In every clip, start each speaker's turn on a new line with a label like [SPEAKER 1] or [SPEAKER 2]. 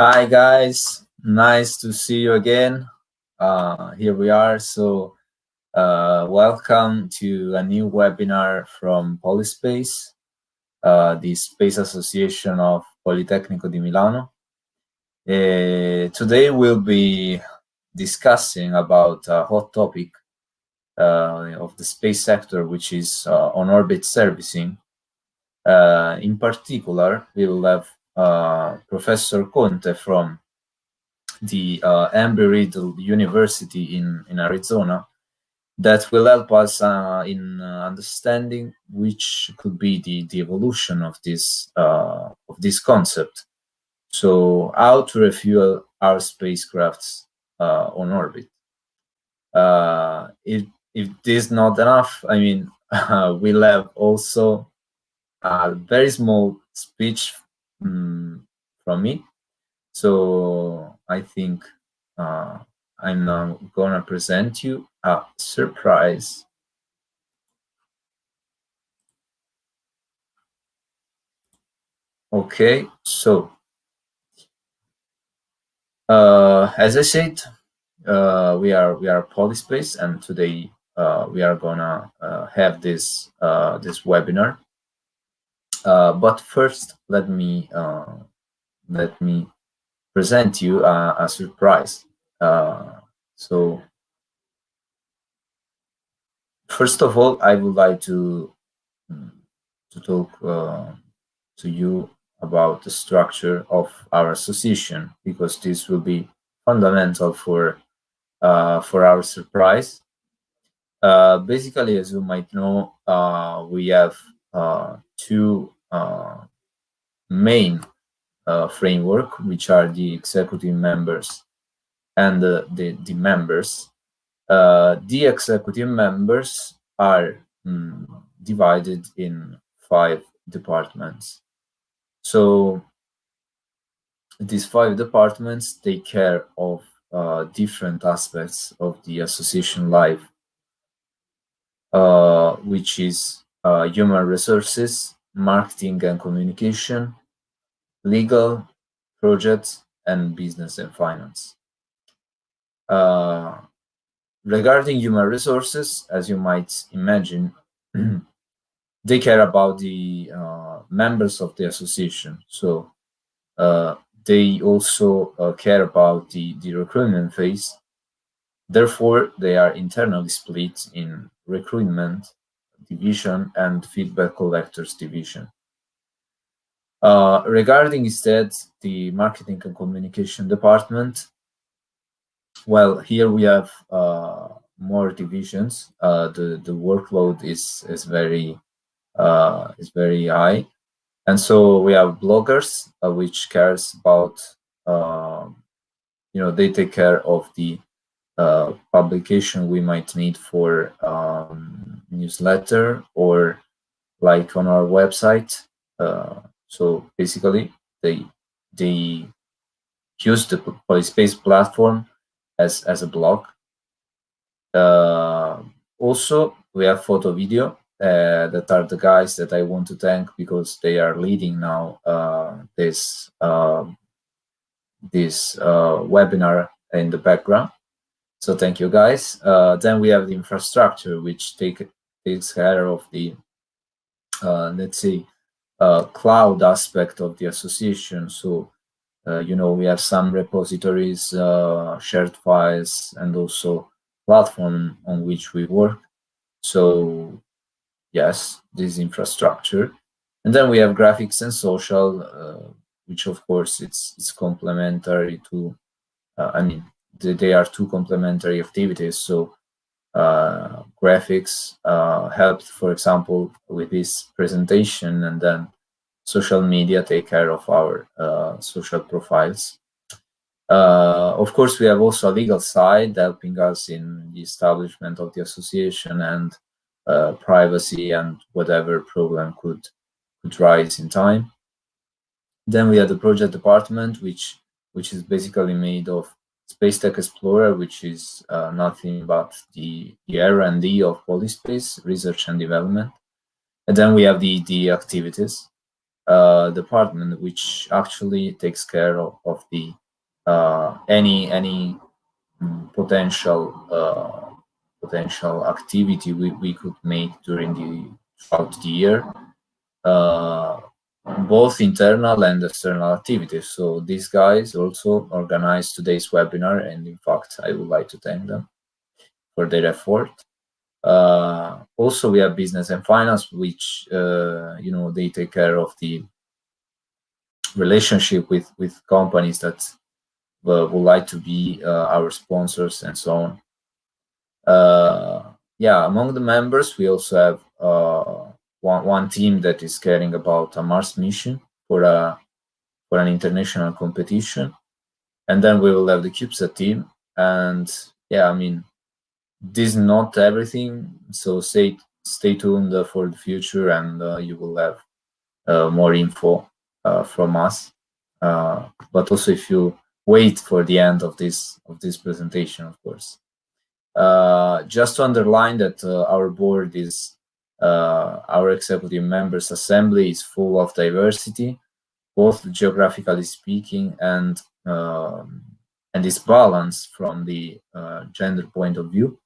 [SPEAKER 1] Hi guys, nice to see you again. Here we are. So welcome to a new webinar from Polispace, the Space Association of Politecnico di Milano. Today we'll be discussing about a hot topic of the space sector, which is on-orbit servicing. In particular, we will have Professor Conte from the Embry-Riddle University in Arizona that will help us in understanding which could be the evolution of this concept. So how to refuel our spacecrafts on orbit. If this is not enough, I mean, we'll have also a very small speech from me. So I think I'm now gonna present you a surprise. Okay, so as I said, we are Polispace, and today we are gonna have this webinar. But first, let me present you a surprise. So first of all, I would like to talk to you about the structure of our association, because this will be fundamental for our surprise. Basically, as you might know, we have two main framework, which are the executive members and the members. The executive members are divided in 5 departments. So these 5 departments take care of different aspects of the association life, which is human resources, marketing and communication, legal, projects, and business and finance. Regarding human resources, as you might imagine, they care about the members of the association. So they also care about the recruitment phase. Therefore, they are internally split in recruitment division and feedback collectors division. Regarding instead the marketing and communication department, well, here we have more divisions. The workload is very high, and so we have bloggers, which cares about they take care of the publication we might need for newsletter or like on our website. So basically, they use the Polispace platform as a blog. Also, we have photo video that are the guys that I want to thank, because they are leading now this webinar in the background. So thank you, guys. Then we have the infrastructure, which takes care of the let's say cloud aspect of the association. So we have some repositories, shared files, and also platform on which we work. So yes, this infrastructure. And then we have graphics and social, which of course it's complementary to I mean, they are two complementary activities. So graphics helped, for example, with this presentation, and then social media take care of our social profiles. Of course, we have also a legal side helping us in the establishment of the association and privacy and whatever problem could rise in time. Then we have the project department, which is basically made of Space Tech Explorer, which is nothing but the R&D of Polispace, research and development. And then we have the activities department, which actually takes care of the any potential activity we could make throughout the year, both internal and external activities. So these guys also organized today's webinar, and in fact, I would like to thank them for their effort. Also, we have business and finance, which they take care of the relationship with companies that would like to be our sponsors and so on. Yeah, among the members, we also have one team that is caring about a Mars mission for an international competition, and then we will have the CubeSat team. And yeah, I mean, this is not everything, so stay tuned for the future, and you will have more info from us. But also, if you wait for the end of this presentation, of course. Just to underline that our board is our executive members assembly is full of diversity, both geographically speaking and is balanced from the gender point of view.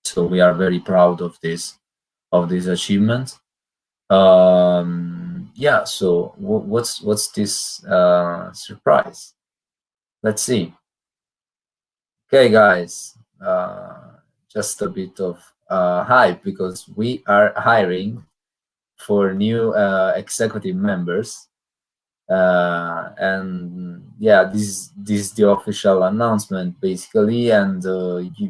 [SPEAKER 1] So we are very proud of this achievement. Yeah. So what's this surprise? Let's see. Okay, guys. Just a bit of hype, because we are hiring for new executive members, and yeah, this is the official announcement basically, and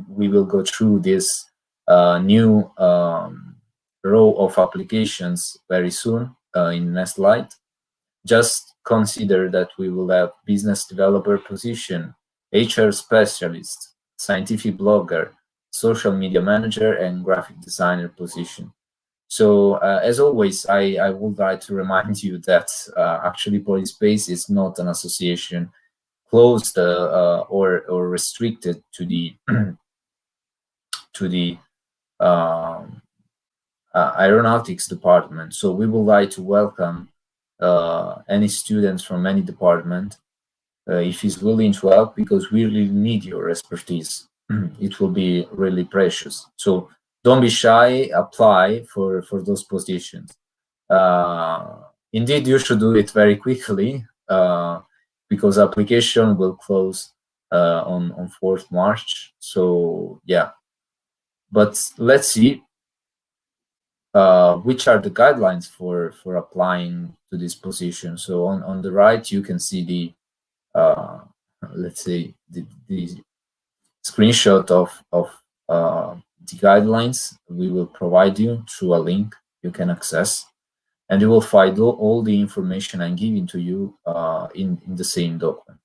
[SPEAKER 1] we will go through this new row of applications very soon in the next slide. Just consider that we will have business developer position, HR specialist, scientific blogger, social media manager, and graphic designer position. So as always, I would like to remind you that actually Polispace is not an association closed or restricted to the aeronautics department. So we would like to welcome any students from any department if he's willing to help, because we really need your expertise. It will be really precious. So don't be shy, apply for those positions. Indeed, you should do it very quickly, because application will close on 4th March. So yeah, but let's see which are the guidelines for applying to this position. So on the right, you can see the let's say the screenshot of the guidelines we will provide you through a link you can access, and you will find all the information I'm giving to you in the same document.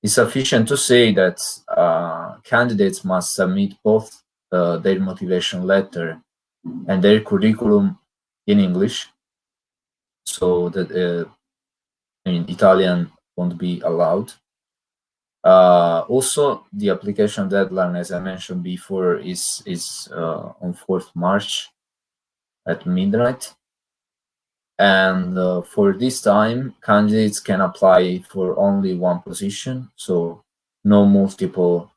[SPEAKER 1] It's sufficient to say that candidates must submit both their motivation letter and their curriculum in English, so that Italian won't be allowed. Also, the application deadline, as I mentioned before, is on 4th March at midnight. And for this time, candidates can apply for only one position, so no multiple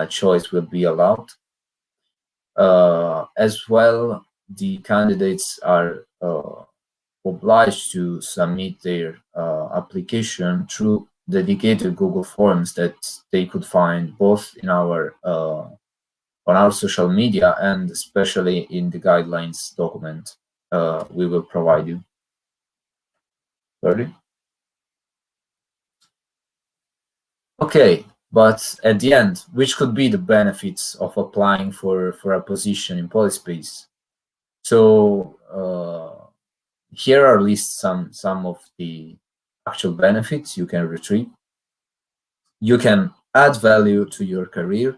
[SPEAKER 1] choice will be allowed. As well, the candidates are obliged to submit their application through dedicated Google Forms that they could find both in our on our social media and especially in the guidelines document we will provide you. Ready? Okay, but at the end, which could be the benefits of applying for a position in Polispace? So here are list some of the actual benefits you can retrieve. You can add value to your career,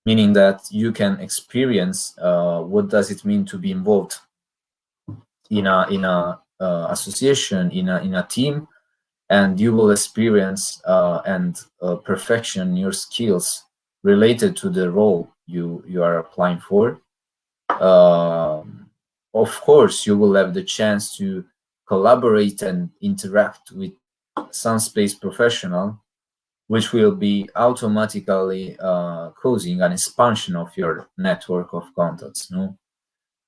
[SPEAKER 1] meaning that you can experience what does it mean to be involved in a association, in a team, and you will experience and perfection your skills related to the role you are applying for. Of course, you will have the chance to collaborate and interact with some space professional, which will be automatically causing an expansion of your network of contacts. No?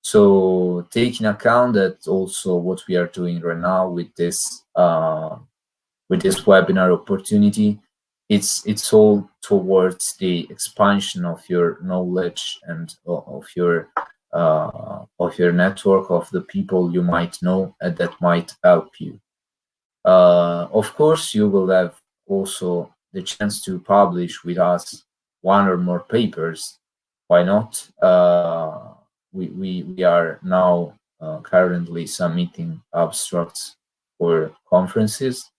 [SPEAKER 1] So taking account that also what we are doing right now with this webinar opportunity, it's all towards the expansion of your knowledge and of your network of the people you might know and that might help you. Of course, you will have also the chance to publish with us one or more papers. Why not? We are now currently submitting abstracts for conferences,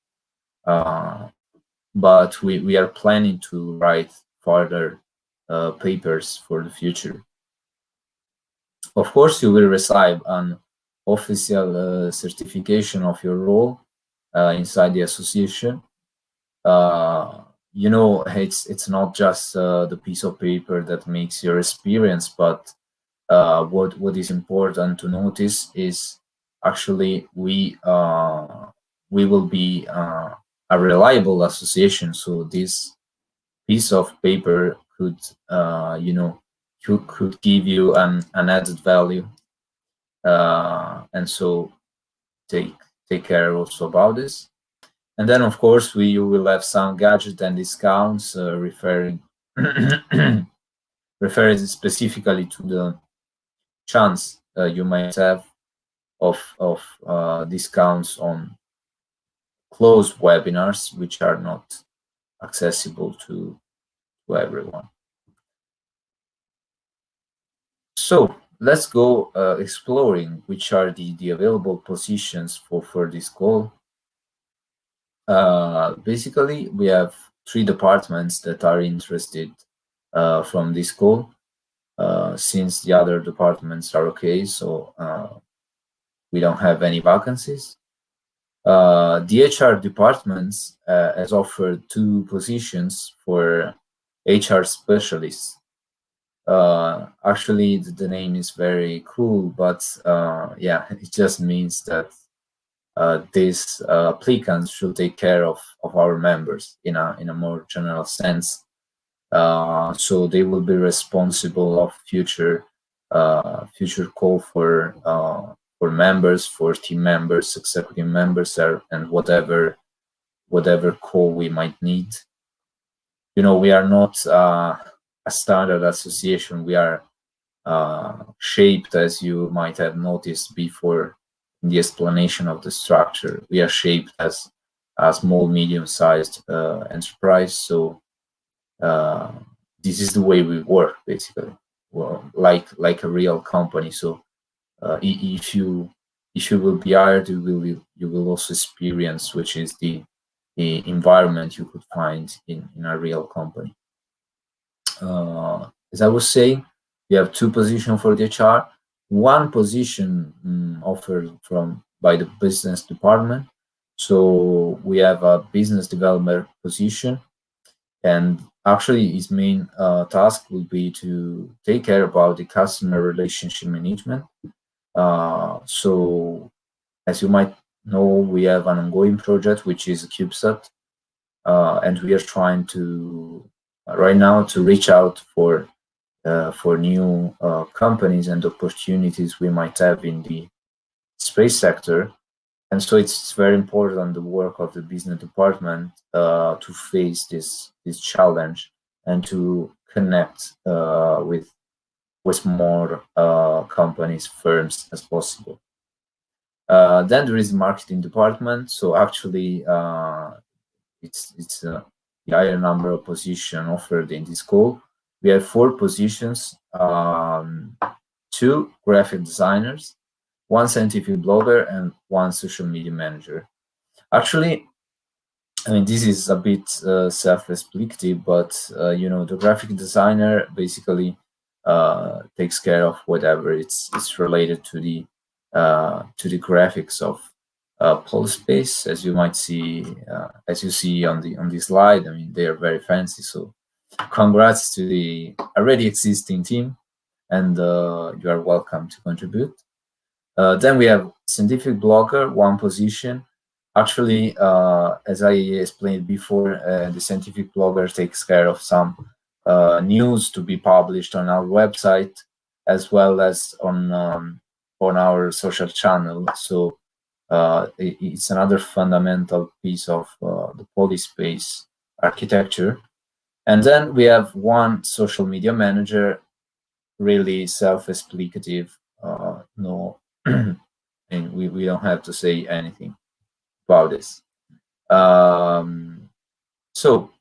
[SPEAKER 1] but we are planning to write further papers for the future. Of course, you will receive an official certification of your role inside the association. You know, it's not just the piece of paper that makes your experience, but what is important to notice is actually we will be a reliable association. So this piece of paper could you know could give you an added value, and so take care also about this. And then, of course, you will have some gadget and discounts referring specifically to the chance you might have of discounts on closed webinars, which are not accessible to everyone. So let's go exploring which are the available positions for this call. Basically, we have 3 departments that are interested from this call, since the other departments are okay, so we don't have any vacancies. The HR departments has offered 2 positions for HR specialists. Actually, the name is very cool, but yeah, it just means that these applicants should take care of our members in a more general sense. So they will be responsible of future call for members, for team members, executive members, and whatever call we might need. You know, we are not a standard association. We are shaped, as you might have noticed before in the explanation of the structure. We are shaped as a small, medium-sized enterprise. So this is the way we work, basically. Well, like a real company. So if you will be hired, you will also experience which is the environment you could find in a real company. As I was saying, we have 2 positions for the HR, 1 position offered by the business department. So we have a business development position, and actually his main task will be to take care about the customer relationship management. So as you might know, we have an ongoing project which is CubeSat, and we are trying to right now to reach out for new companies and opportunities we might have in the space sector. And so it's very important the work of the business department to face this challenge and to connect with more companies, firms as possible. Then there is the marketing department. So actually, it's the higher number of positions offered in this call. We have 4 positions: 2 graphic designers, 1 scientific blogger, and 1 social media manager. Actually, I mean, this is a bit self-explanatory, but you know, the graphic designer basically takes care of whatever it's related to the graphics of Polispace, as you might see, as you see on the slide. I mean, they are very fancy. So, congrats to the already existing team, and you are welcome to contribute. Then we have scientific blogger, 1 position. Actually, as I explained before, the scientific blogger takes care of some news to be published on our website, as well as on our social channel. So it's another fundamental piece of the Polispace architecture. And then we have one social media manager, really self-explicative. No, and we don't have to say anything about this. So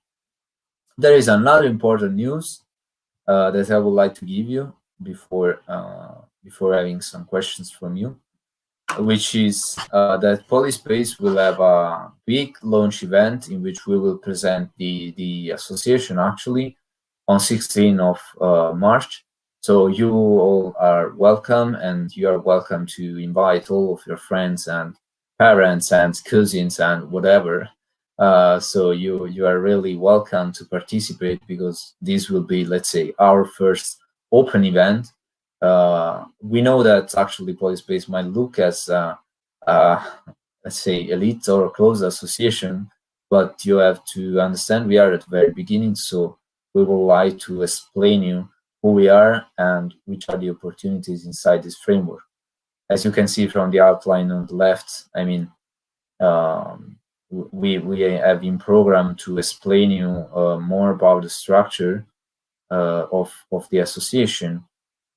[SPEAKER 1] there is another important news that I would like to give you before having some questions from you, which is that Polyspace will have a big launch event in which we will present the association actually on 16th of March. So you all are welcome, and you are welcome to invite all of your friends and parents and cousins and whatever. So you are really welcome to participate, because this will be, let's say, our first open event. We know that actually Polyspace might look as let's say elite or close association, but you have to understand we are at the very beginning, so we would like to explain you who we are and which are the opportunities inside this framework. As you can see from the outline on the left, I mean, we have been programmed to explain you more about the structure of the association.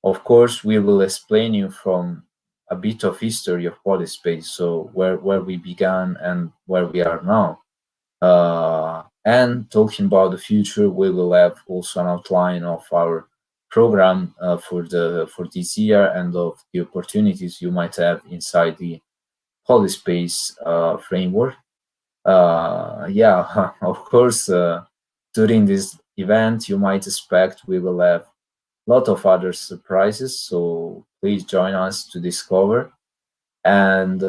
[SPEAKER 1] Of course, we will explain you from a bit of history of Polyspace, so where we began and where we are now. And talking about the future, we will have also an outline of our program for this year and of the opportunities you might have inside the Polyspace framework. Yeah, of course, during this event, you might expect we will have a lot of other surprises, so please join us to discover, and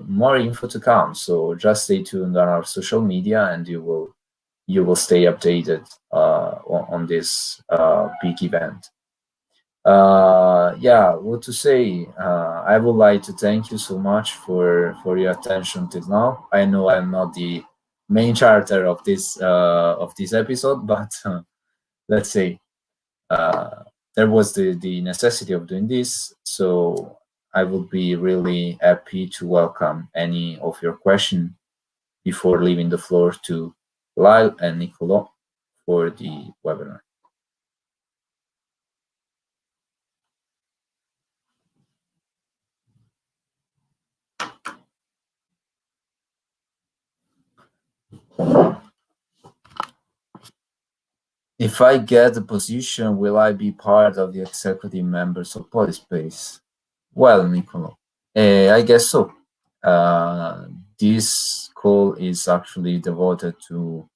[SPEAKER 1] more info to come. So just stay tuned on our social media, and you will stay updated on this big event. Yeah, what to say? I would like to thank you so much for your attention till now. I know I'm not the main character of this episode, but let's say there was the necessity of doing this. So I would be really happy to welcome any of your questions before leaving the floor to Lyle and Nicolo for the webinar. If I get the position, will I be part of the executive members of Polyspace? Well, Nicolo, I guess so. This call is actually devoted to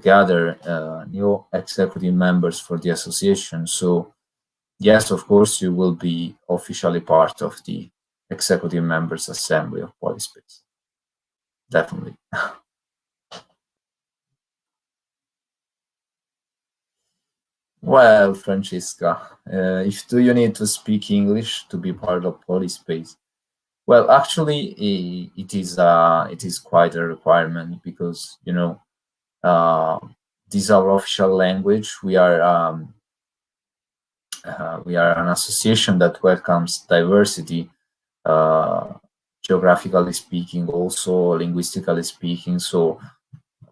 [SPEAKER 1] gather new executive members for the association. So yes, of course, you will be officially part of the executive members assembly of Polyspace. Definitely. Well, Francesca, if do you need to speak English to be part of Polyspace? Well, actually, it is quite a requirement, because this is our official language. We are an association that welcomes diversity, geographically speaking, also linguistically speaking. So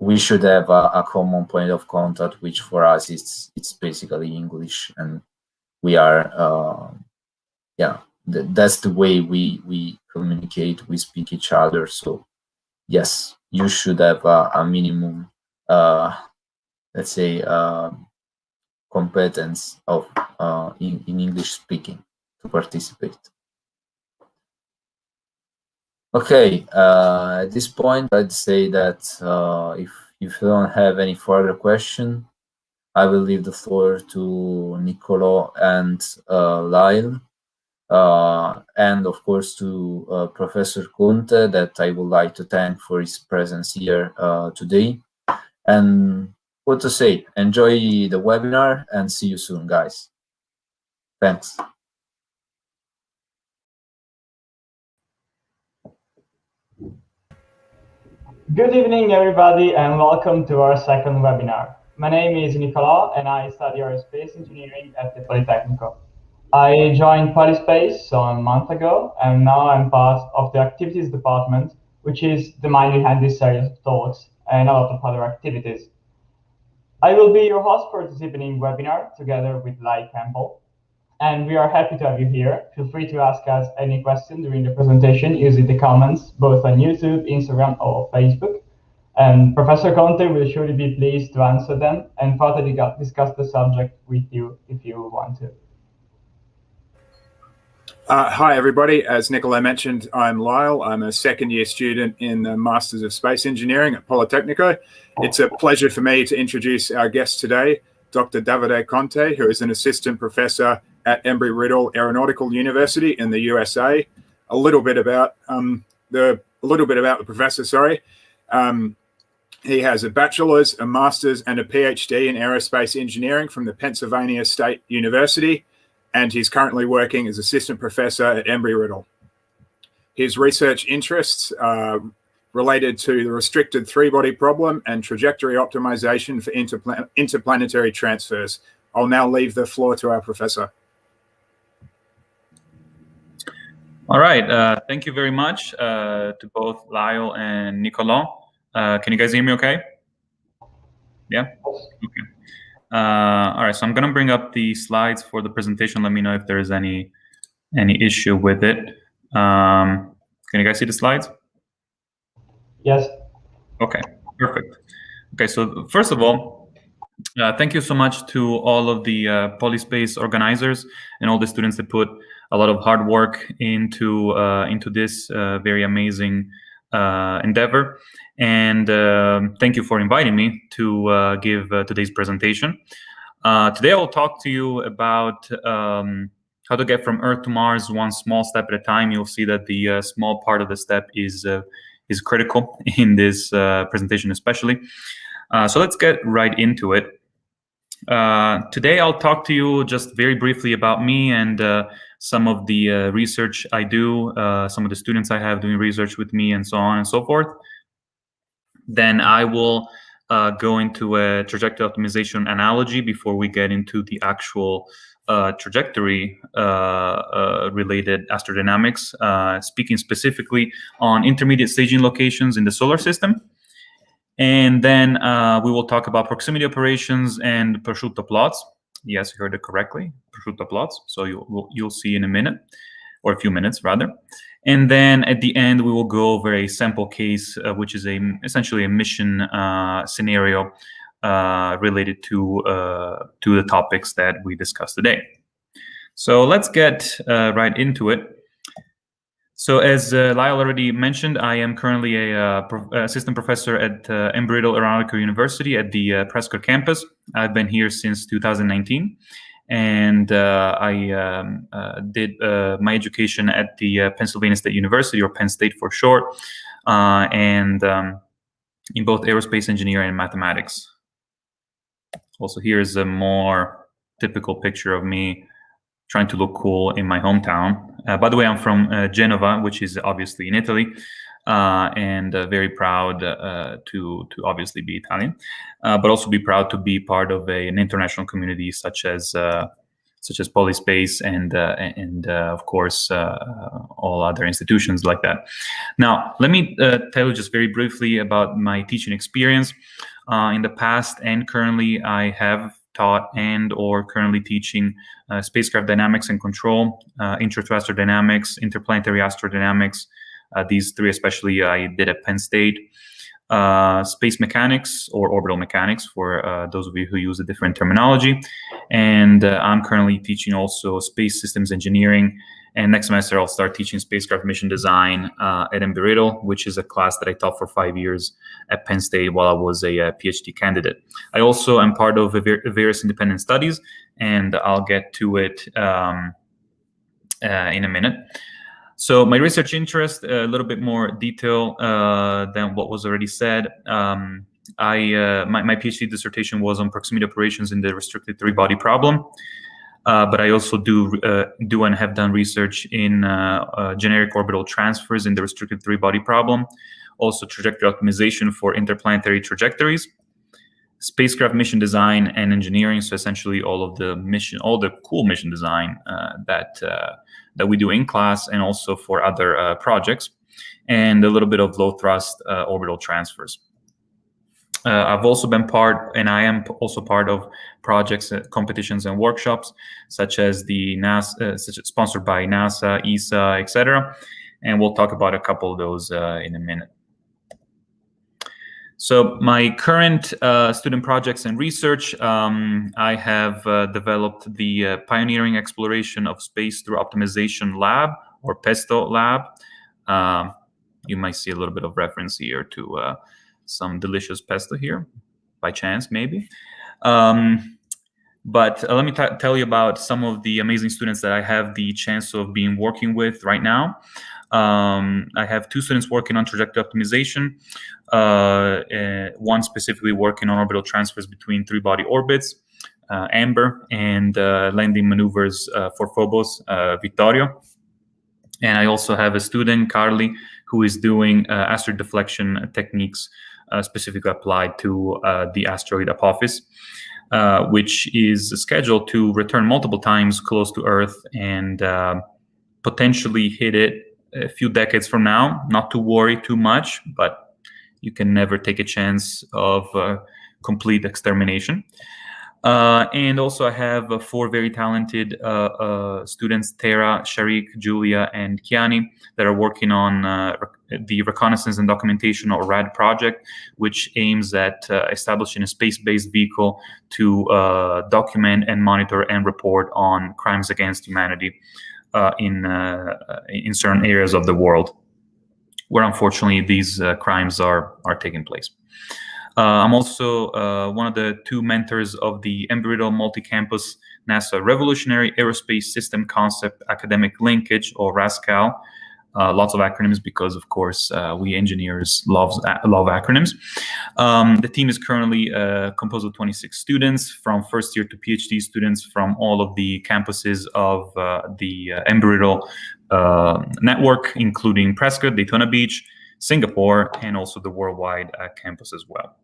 [SPEAKER 1] we should have a common point of contact, which for us it's basically English, and we are yeah, that's the way we communicate, we speak each other. So yes, you should have a minimum let's say competence of in English speaking to participate. Okay, at this point, I'd say that if you don't have any further question, I will leave the floor to Nicolo and Lyle, and of course to Professor Conte, that I would like to thank for his presence here today. And what to say, enjoy the webinar and see you soon, guys. Thanks.
[SPEAKER 2] Good evening, everybody, and welcome to our second webinar. My name is Nicola, and I study aerospace engineering at the Polytechnico. I joined Polispace a month ago, and now I'm part of the activities department, which is the mind behind this series of talks and a lot of other activities. I will be your host for this evening webinar together with Lai Campbell, and we are happy to have you here. Feel free to ask us any question during the presentation using the comments, both on YouTube, Instagram, or Facebook. And Professor Conte will surely be pleased to answer them and further discuss the subject with you if you want to.
[SPEAKER 3] Hi, everybody. As Nicola mentioned, I'm Lyle. I'm a second-year student in the Masters of Space Engineering at Polytechnico. It's a pleasure for me to introduce our guest today, Dr. Davide Conte, who is an assistant professor at Embry-Riddle Aeronautical University in the USA. A little bit about the professor. He has a bachelor's, a master's, and a PhD in aerospace engineering from the Pennsylvania State University, and he's currently working as assistant professor at Embry-Riddle. His research interests are related to the restricted three-body problem and trajectory optimization for interplanetary transfers. I'll now leave the floor to our professor.
[SPEAKER 4] All right, thank you very much to both Lyle and Nicolas. Can you guys hear me okay? Yeah? Okay. All right, so I'm gonna bring up the slides for the presentation. Let me know if there's any issue with it. Can you guys see the slides?
[SPEAKER 2] Yes.
[SPEAKER 4] Okay, perfect. Okay, so first of all, thank you so much to all of the Polyspace organizers and all the students that put a lot of hard work into this very amazing endeavor. And thank you for inviting me to give today's presentation. Today I will talk to you about how to get from Earth to Mars one small step at a time. You'll see that the small part of the step is critical in this presentation especially. So let's get right into it. Today I'll talk to you just very briefly about me and some of the research I do, some of the students I have doing research with me, and so on and so forth. Then I will go into a trajectory optimization analogy before we get into the actual trajectory related astrodynamics, speaking specifically on intermediate staging locations in the solar system. And then we will talk about proximity operations and prosciutto plots. Yes, you heard it correctly, prosciutto plots. So you'll see in a minute, or a few minutes rather. And then at the end, we will go over a sample case, which is essentially a mission scenario related to the topics that we discussed today. So let's get right into it. So as Lyle already mentioned, I am currently a assistant professor at Embry-Riddle Aeronautical University at the Prescott campus. I've been here since 2019. And I did my education at the Pennsylvania State University, or Penn State for short, and in both aerospace engineering and mathematics. Also, here's a more typical picture of me trying to look cool in my hometown. By the way, I'm from Genova, which is obviously in Italy, and very proud to obviously be Italian, but also be proud to be part of an international community such as Polyspace and of course all other institutions like that. Now, let me tell you just very briefly about my teaching experience. In the past and currently, I have taught and or currently teaching spacecraft dynamics and control, intro to astrodynamics, interplanetary astrodynamics. These three especially I did at Penn State. Space mechanics or orbital mechanics for those of you who use a different terminology. And I'm currently teaching also space systems engineering. And next semester I'll start teaching spacecraft mission design at Embry-Riddle, which is a class that I taught for 5 years at Penn State while I was a PhD candidate. I also am part of various independent studies, and I'll get to it in a minute. So my research interest, a little bit more detail than what was already said. My PhD dissertation was on proximity operations in the restricted three-body problem. But I also do and have done research in generic orbital transfers in the restricted three-body problem, also trajectory optimization for interplanetary trajectories, spacecraft mission design and engineering. So essentially all the cool mission design that we do in class and also for other projects, and a little bit of low thrust orbital transfers. I've also been part, and I am also part of projects, competitions, and workshops, such as the NASA, sponsored by NASA, ESA, etc. And we'll talk about a couple of those in a minute. So my current student projects and research, I have developed the Pioneering Exploration of Space Through Optimization Lab, or PESTO lab. You might see a little bit of reference here to some delicious pesto here, by chance, maybe. But let me tell you about some of the amazing students that I have the chance of being working with right now. I have 2 students working on trajectory optimization, one specifically working on orbital transfers between 3-body orbits, Amber, and landing maneuvers for Phobos, Vittorio. And I also have a student, Carly, who is doing asteroid deflection techniques specifically applied to the asteroid Apophis, which is scheduled to return multiple times close to Earth and potentially hit it a few decades from now. Not to worry too much, but you can never take a chance of complete extermination. And also I have 4 very talented students, Tara, Sharik, Julia, and Kiani, that are working on the Reconnaissance and Documentation, or RAD project, which aims at establishing a space-based vehicle to document and monitor and report on crimes against humanity in certain areas of the world where unfortunately these crimes are taking place. I'm also one of the 2 mentors of the Embry-Riddle Multi-Campus NASA Revolutionary Aerospace System Concept Academic Linkage, or RASCAL. Lots of acronyms because, of course, we engineers love acronyms. The team is currently composed of 26 students, from first year to PhD students from all of the campuses of the Embry-Riddle network, including Prescott, Daytona Beach, Singapore, and also the worldwide campus as well.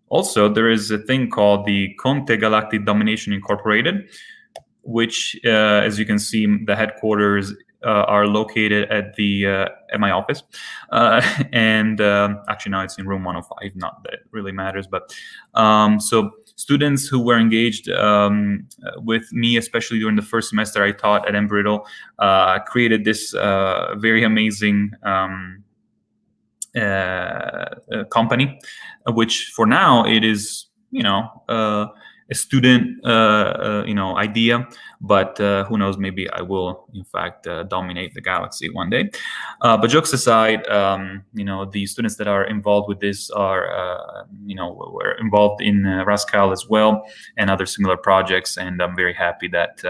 [SPEAKER 4] Also, there is a thing called the Conte Galactic Domination Incorporated, which, as you can see, the headquarters are located at my office, and actually now it's in room 105. Not that it really matters, but so students who were engaged with me, especially during the first semester I taught at Embry-Riddle, created this very amazing company, which for now it is, a student, idea, but who knows, maybe I will, in fact, dominate the galaxy one day. But jokes aside, the students that are involved with this are, were involved in RASCAL as well and other similar projects, and I'm very happy that,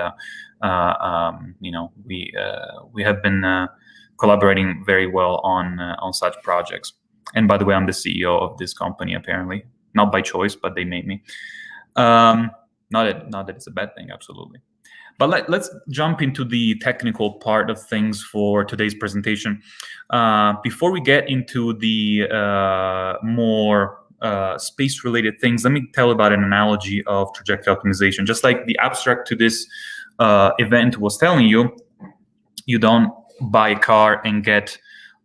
[SPEAKER 4] we have been collaborating very well on such projects. And by the way, I'm the CEO of this company, apparently, not by choice, but they made me. Not that it's a bad thing, absolutely. But let's jump into the technical part of things for today's presentation. Before we get into the more space-related things, let me tell about an analogy of trajectory optimization. Just like the abstract to this event was telling you, you don't buy a car and get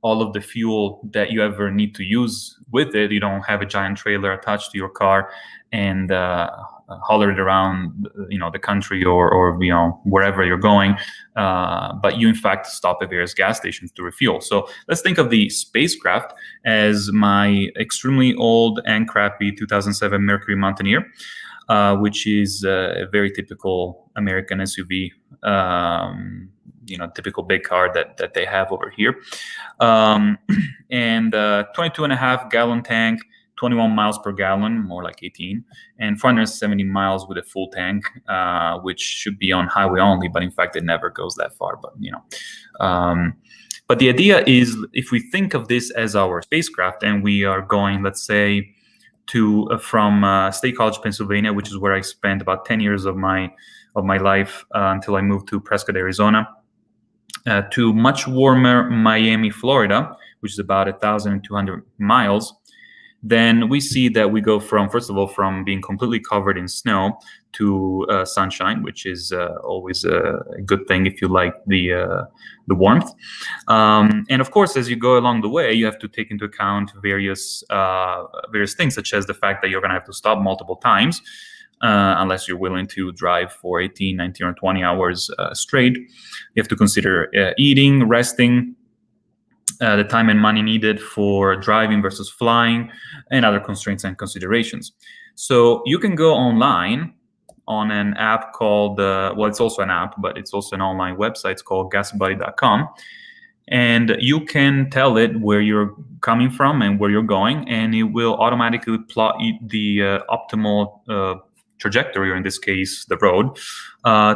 [SPEAKER 4] all of the fuel that you ever need to use with it. You don't have a giant trailer attached to your car and haul it around, the country or wherever you're going. But you, in fact, stop at various gas stations to refuel. So let's think of the spacecraft as my extremely old and crappy 2007 Mercury Mountaineer, which is a very typical American SUV. Typical big car that they have over here, and 22.5 gallon tank, 21 miles per gallon, more like 18, and 470 miles with a full tank, which should be on highway only, but in fact it never goes that far. But but the idea is, if we think of this as our spacecraft, and we are going, let's say, from State College, Pennsylvania, which is where I spent about 10 years of my life until I moved to Prescott, Arizona. to much warmer Miami, Florida, which is about 1,200 miles, then we see that we go from, first of all, from being completely covered in snow to sunshine, which is always a good thing if you like the warmth. And of course, as you go along the way, you have to take into account various things, such as the fact that you're going to have to stop multiple times, unless you're willing to drive for 18, 19, or 20 hours straight. You have to consider eating, resting, the time and money needed for driving versus flying, and other constraints and considerations. So you can go online on an app called, well, it's also an app, but it's also an online website. It's called gasbuddy.com. And you can tell it where you're coming from and where you're going, and it will automatically plot the optimal trajectory, or in this case, the road,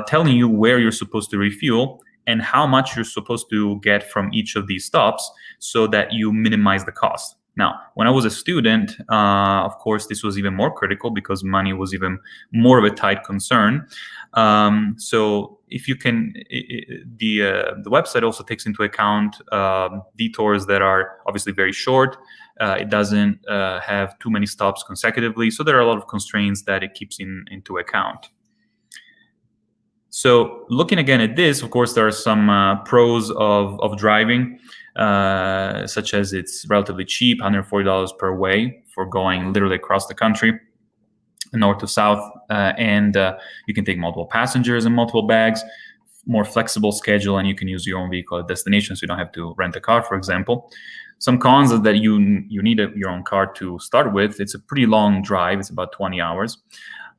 [SPEAKER 4] telling you where you're supposed to refuel and how much you're supposed to get from each of these stops so that you minimize the cost. Now, when I was a student, of course, this was even more critical because money was even more of a tight concern. So if you can, the website also takes into account detours that are obviously very short. It doesn't have too many stops consecutively. So there are a lot of constraints that it keeps into account. So looking again at this, of course, there are some pros of driving, such as it's relatively cheap, $140 per way for going literally across the country, north to south, and you can take multiple passengers and multiple bags, more flexible schedule, and you can use your own vehicle at destination, so you don't have to rent a car, for example. Some cons is that you need your own car to start with. It's a pretty long drive. It's about 20 hours.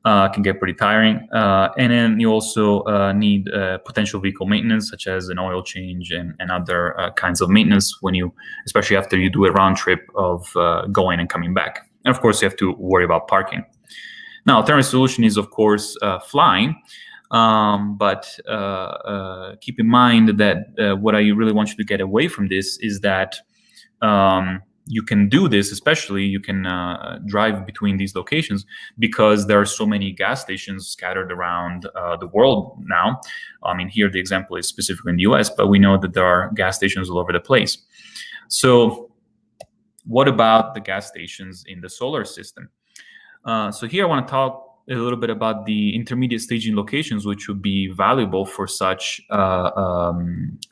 [SPEAKER 4] Can get pretty tiring. And then you also need potential vehicle maintenance, such as an oil change and other kinds of maintenance especially after you do a round trip of going and coming back. And of course, you have to worry about parking. Now, alternative solution is, of course, flying. But keep in mind that what I really want you to get away from this is that you can do this, especially you can drive between these locations because there are so many gas stations scattered around the world now. I mean, here the example is specifically in the US, but we know that there are gas stations all over the place. So what about the gas stations in the solar system? So here I want to talk a little bit about the intermediate staging locations, which would be valuable for such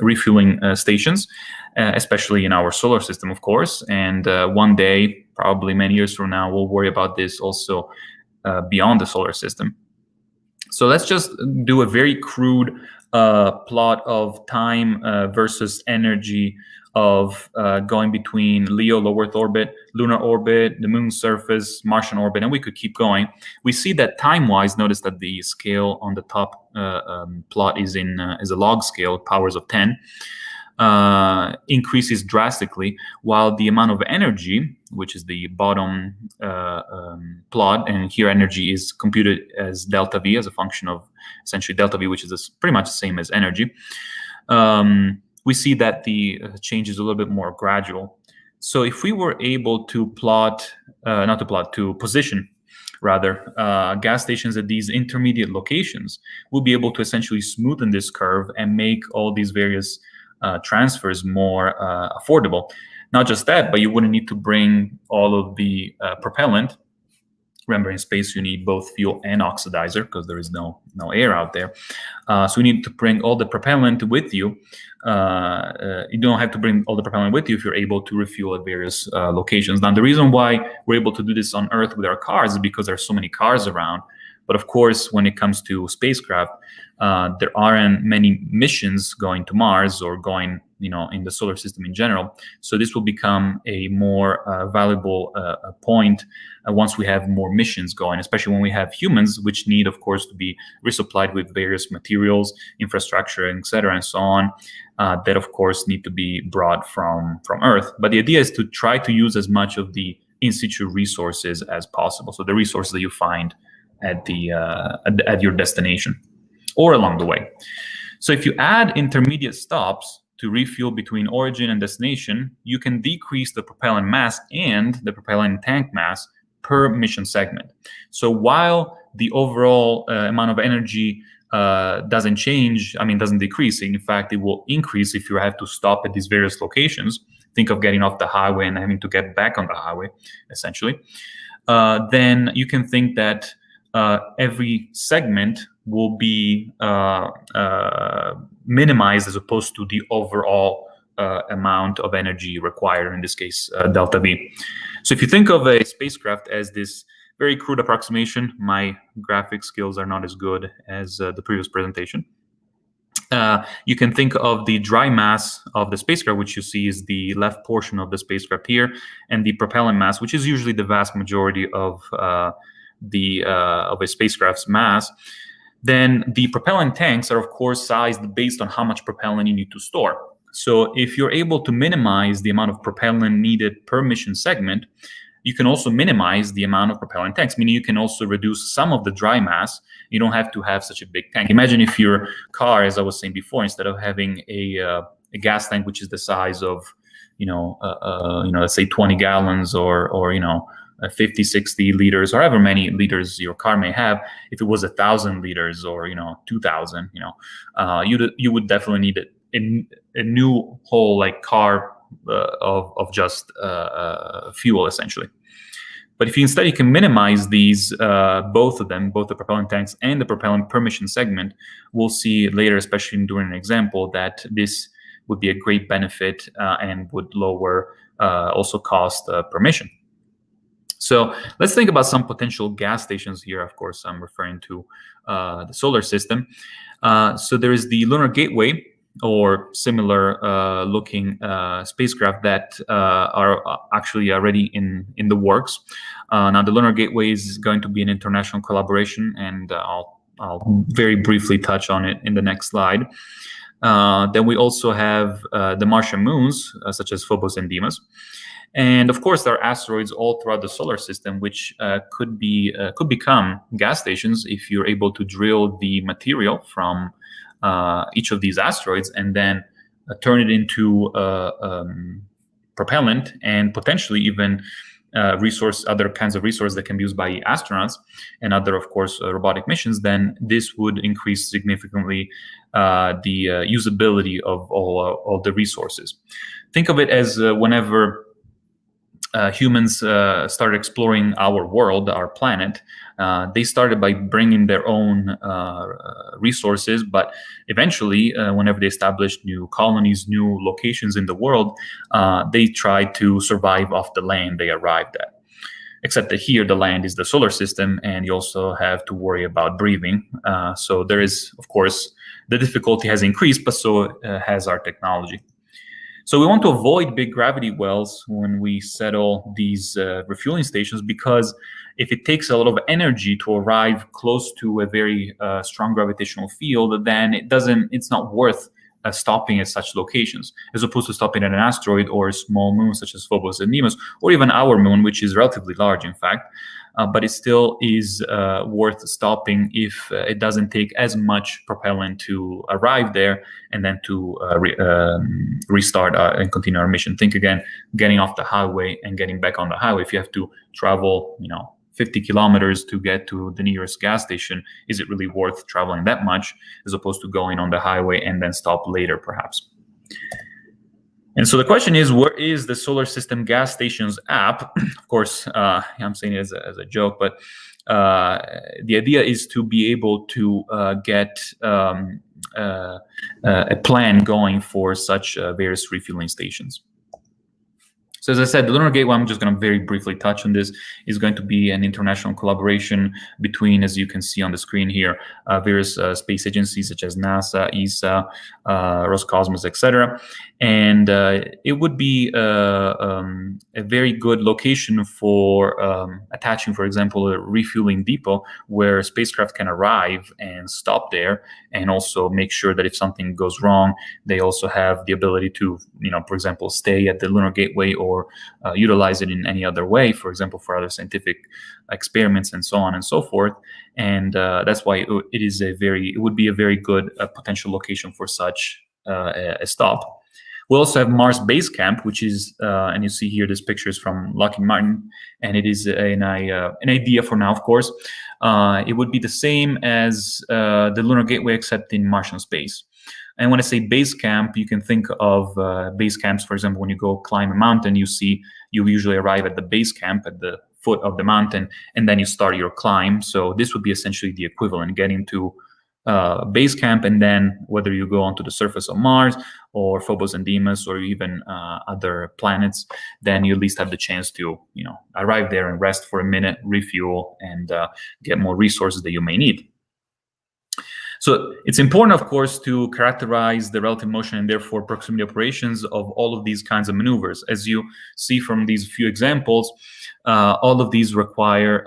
[SPEAKER 4] refueling stations, especially in our solar system, of course. And one day, probably many years from now, we'll worry about this also beyond the solar system. So let's just do a very crude plot of time versus energy of going between LEO, low Earth orbit, lunar orbit, the moon's surface, Martian orbit, and we could keep going. We see that time-wise, notice that the scale on the top plot is a log scale, powers of 10, increases drastically, while the amount of energy, which is the bottom plot, and here energy is computed as delta V as a function of essentially delta V, which is pretty much the same as energy. We see that the change is a little bit more gradual. So if we were able to position rather gas stations at these intermediate locations, we'll be able to essentially smoothen this curve and make all these various transfers more affordable. Not just that, but you wouldn't need to bring all of the propellant. Remember, in space, you need both fuel and oxidizer because there is no air out there. So you need to bring all the propellant with you. You don't have to bring all the propellant with you if you're able to refuel at various locations. Now, the reason why we're able to do this on Earth with our cars is because there are so many cars around. But of course, when it comes to spacecraft, there aren't many missions going to Mars or going, in the solar system in general. So this will become a more valuable point once we have more missions going, especially when we have humans, which need, of course, to be resupplied with various materials, infrastructure, etc., and so on, that, of course, need to be brought from Earth. But the idea is to try to use as much of the in-situ resources as possible. So the resources that you find at your destination or along the way. So if you add intermediate stops to refuel between origin and destination, you can decrease the propellant mass and the propellant tank mass per mission segment. So while the overall amount of energy doesn't change, doesn't decrease. In fact, it will increase if you have to stop at these various locations. Think of getting off the highway and having to get back on the highway, essentially. Then you can think that every segment will be minimized as opposed to the overall amount of energy required, in this case, delta V. So if you think of a spacecraft as this very crude approximation, my graphic skills are not as good as the previous presentation. You can think of the dry mass of the spacecraft, which you see is the left portion of the spacecraft here, and the propellant mass, which is usually the vast majority of a spacecraft's mass. Then the propellant tanks are, of course, sized based on how much propellant you need to store. So if you're able to minimize the amount of propellant needed per mission segment, you can also minimize the amount of propellant tanks, meaning you can also reduce some of the dry mass. You don't have to have such a big tank. Imagine if your car, as I was saying before, instead of having a gas tank which is the size of, let's say 20 gallons or 50, 60 liters, or however many liters your car may have, if it was 1,000 liters or 2,000, you would definitely need a new whole car of just fuel, essentially. But if you can minimize these, both of them, both the propellant tanks and the propellant per mission segment, we'll see later, especially during an example, that this would be a great benefit and would lower also cost per mission. So let's think about some potential gas stations here. Of course, I'm referring to the solar system. So there is the Lunar Gateway, or similar looking spacecraft that are actually already in the works. Now, the Lunar Gateway is going to be an international collaboration, and I'll very briefly touch on it in the next slide. Then we also have the Martian moons, such as Phobos and Deimos. And of course, there are asteroids all throughout the solar system, which could become gas stations if you're able to drill the material from each of these asteroids and then turn it into propellant and potentially even other kinds of resource that can be used by astronauts and other, of course, robotic missions. Then this would increase significantly the usability of all the resources. Think of it as whenever humans started exploring our world, our planet, they started by bringing their own resources, but eventually, whenever they established new colonies, new locations in the world, they tried to survive off the land they arrived at. Except that here, the land is the solar system, and you also have to worry about breathing. So there is, of course, the difficulty has increased, but so has our technology. So we want to avoid big gravity wells when we settle these refueling stations, because if it takes a lot of energy to arrive close to a very strong gravitational field, then it's not worth stopping at such locations, as opposed to stopping at an asteroid or a small moon such as Phobos and Deimos, or even our moon, which is relatively large, in fact. But it still is worth stopping if it doesn't take as much propellant to arrive there and then to restart and continue our mission. Think again, getting off the highway and getting back on the highway. If you have to travel, 50 kilometers to get to the nearest gas station, is it really worth traveling that much, as opposed to going on the highway and then stop later, perhaps? And so the question is, where is the Solar System Gas Stations app? Of course, I'm saying it as a joke, but the idea is to be able to get a plan going for such various refueling stations. So as I said, the Lunar Gateway, I'm just going to very briefly touch on this, is going to be an international collaboration between, as you can see on the screen here, various space agencies such as NASA, ESA, Roscosmos, etc. And it would be a very good location for attaching, for example, a refueling depot where spacecraft can arrive and stop there, and also make sure that if something goes wrong, they also have the ability to, for example, stay at the Lunar Gateway or utilize it in any other way, for example, for other scientific experiments and so on and so forth. And that's why it would be a very good potential location for such a stop. We also have Mars Base Camp, which is, and you see here, this picture is from Lockheed Martin, and it is an idea for now, of course. It would be the same as the Lunar Gateway, except in Martian space. And when I say base camp, you can think of base camps, for example, when you go climb a mountain, you usually arrive at the base camp at the foot of the mountain, and then you start your climb. So this would be essentially the equivalent, getting to base camp, and then whether you go onto the surface of Mars or Phobos and Deimos or even other planets, then you at least have the chance to arrive there and rest for a minute, refuel, and get more resources that you may need. So it's important, of course, to characterize the relative motion and therefore proximity operations of all of these kinds of maneuvers. As you see from these few examples, all of these require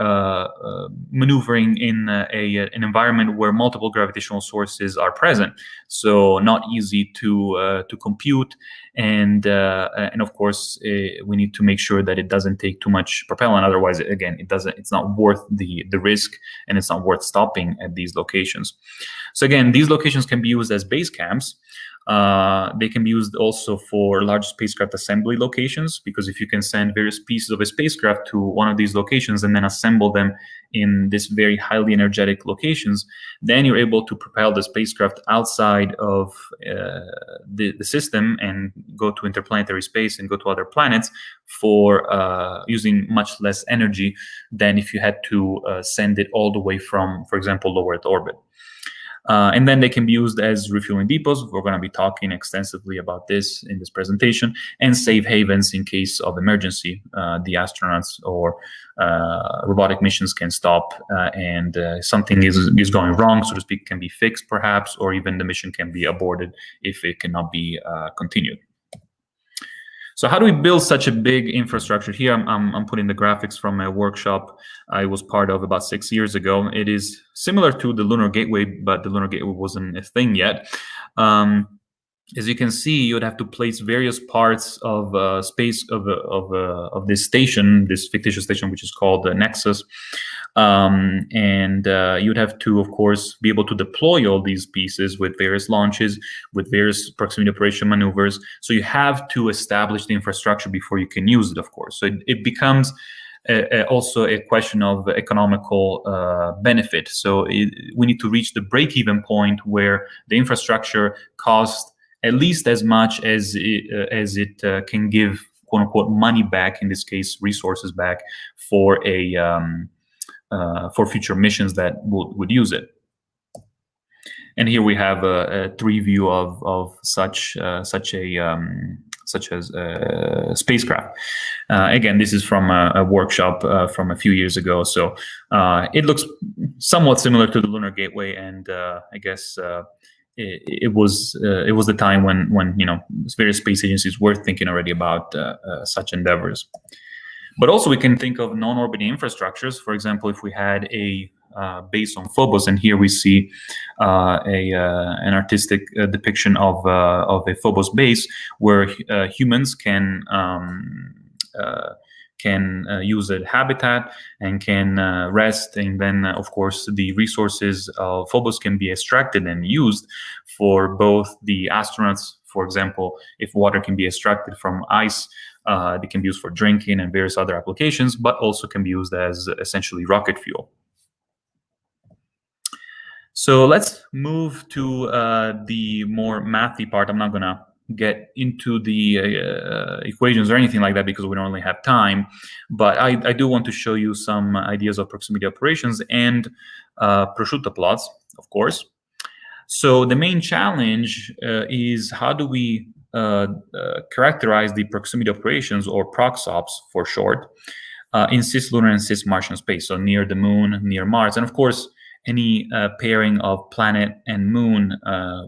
[SPEAKER 4] maneuvering in an environment where multiple gravitational sources are present. So not easy to compute, and of course we need to make sure that it doesn't take too much propellant. Otherwise, again, it's not worth the risk, and it's not worth stopping at these locations. So again, these locations can be used as base camps. They can be used also for large spacecraft assembly locations, because if you can send various pieces of a spacecraft to one of these locations and then assemble them in this very highly energetic locations, then you're able to propel the spacecraft outside of the system and go to interplanetary space and go to other planets for using much less energy than if you had to send it all the way from, for example, low Earth orbit. And then they can be used as refueling depots. We're going to be talking extensively about this in this presentation, and safe havens in case of emergency. The astronauts or robotic missions can stop, and something is going wrong, so to speak, can be fixed perhaps, or even the mission can be aborted if it cannot be continued. So how do we build such a big infrastructure? Here I'm putting the graphics from a workshop I was part of about 6 years ago. It is similar to the Lunar Gateway, but the Lunar Gateway wasn't a thing yet. As you can see, you would have to place various parts of space of this station, this fictitious station, which is called the Nexus. And you'd have to, of course, be able to deploy all these pieces with various launches, with various proximity operation maneuvers. So you have to establish the infrastructure before you can use it, of course. So it becomes also a question of economical benefit. So we need to reach the break-even point where the infrastructure costs at least as much as it can give, quote unquote, money back, in this case, resources back for for future missions that would use it. And here we have a 3D of such a spacecraft. Again, this is from a workshop from a few years ago, so it looks somewhat similar to the Lunar Gateway, and I guess it was the time when various space agencies were thinking already about such endeavors. But also we can think of non-orbiting infrastructures. For example, if we had a base on Phobos, and here we see an artistic depiction of a Phobos base where humans can use a habitat and can rest, and then of course the resources of Phobos can be extracted and used for both the astronauts. For example, if water can be extracted from ice, they can be used for drinking and various other applications, but also can be used as essentially rocket fuel. So let's move to the more mathy part. I'm not going to get into the equations or anything like that because we don't really have time, but I do want to show you some ideas of proximity operations and prosciutto plots, of course. So the main challenge is how do we characterize the proximity operations, or proxops for short, in cislunar and cis-Martian space, so near the moon, near Mars, and of course any pairing of planet and moon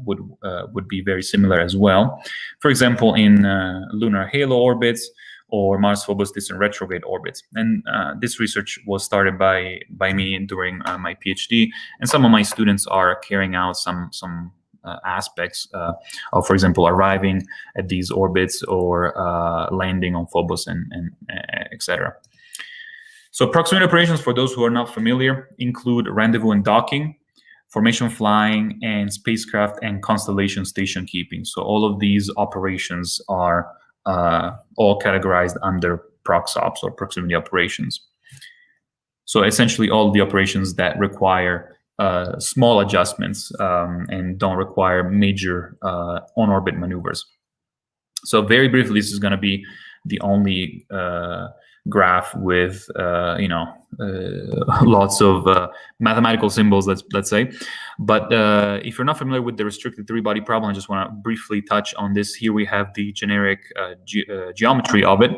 [SPEAKER 4] would be very similar as well. For example, in lunar halo orbits or Mars Phobos distant retrograde orbits. And this research was started by me during my PhD, and some of my students are carrying out some aspects of, for example, arriving at these orbits or landing on Phobos and etc. So proximity operations, for those who are not familiar, include rendezvous and docking. formation flying, and spacecraft and constellation station keeping. So all of these operations are all categorized under ProxOps, or proximity operations. So essentially all the operations that require small adjustments and don't require major on-orbit maneuvers. So very briefly, this is going to be the only graph with lots of mathematical symbols, let's say. But if you're not familiar with the restricted three-body problem, I just want to briefly touch on this. Here we have the generic geometry of it.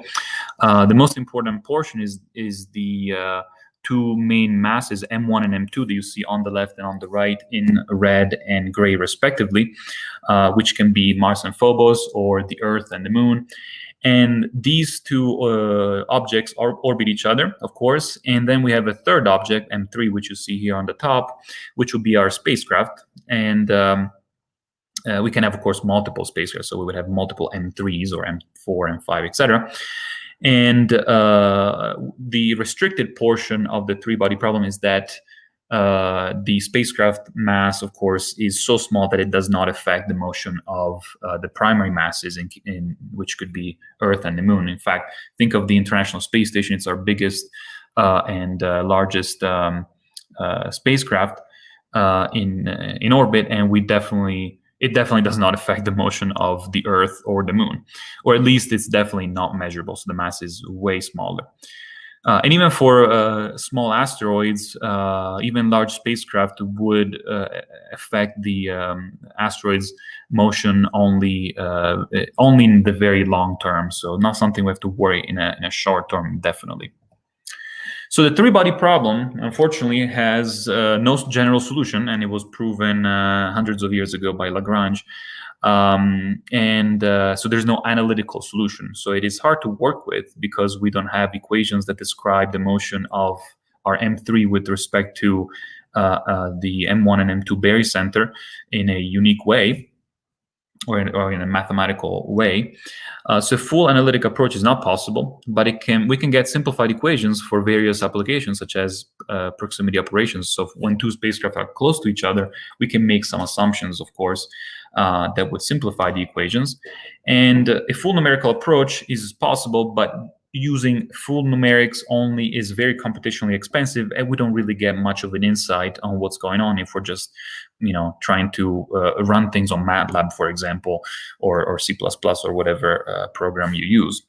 [SPEAKER 4] The most important portion is the two main masses, M1 and M2, that you see on the left and on the right in red and gray respectively, which can be Mars and Phobos, or the Earth and the Moon. And these two objects orbit each other, of course. And then we have a third object, M3, which you see here on the top, which will be our spacecraft. And we can have, of course, multiple spacecraft. So we would have multiple M3s or M4, M5, etc. And the restricted portion of the three-body problem is that the spacecraft mass, of course, is so small that it does not affect the motion of the primary masses, in which could be Earth and the Moon. In fact, think of the International Space Station. It's our biggest and largest spacecraft in orbit, and it definitely does not affect the motion of the Earth or the Moon, or at least it's definitely not measurable. So the mass is way smaller. And even for small asteroids, even large spacecraft would affect the asteroid's motion only in the very long term. So not something we have to worry in a short term, definitely. So the three-body problem, unfortunately, has no general solution, and it was proven hundreds of years ago by Lagrange. So there's no analytical solution. So it is hard to work with because we don't have equations that describe the motion of our M3 with respect to the M1 and M2 barycenter in a unique way, or in a mathematical way. So full analytic approach is not possible, but we can get simplified equations for various applications, such as proximity operations. So when two spacecraft are close to each other, we can make some assumptions, of course, that would simplify the equations. And a full numerical approach is possible, but using full numerics only is very computationally expensive, and we don't really get much of an insight on what's going on if we're just, trying to run things on MATLAB, for example, or C++ or whatever program you use.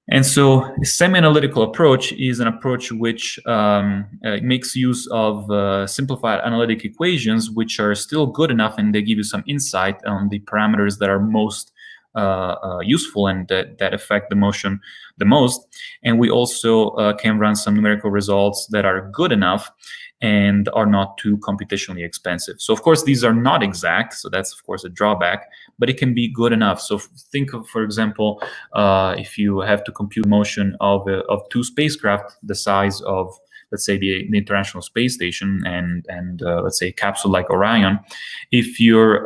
[SPEAKER 4] And so a semi-analytical approach is an approach which makes use of simplified analytic equations, which are still good enough, and they give you some insight on the parameters that are most useful and that affect the motion the most. And we also can run some numerical results that are good enough and are not too computationally expensive. So of course these are not exact, so that's of course a drawback, but it can be good enough. So think of, for example, if you have to compute motion of two spacecraft the size of, let's say, the International Space Station and let's say a capsule like Orion, if your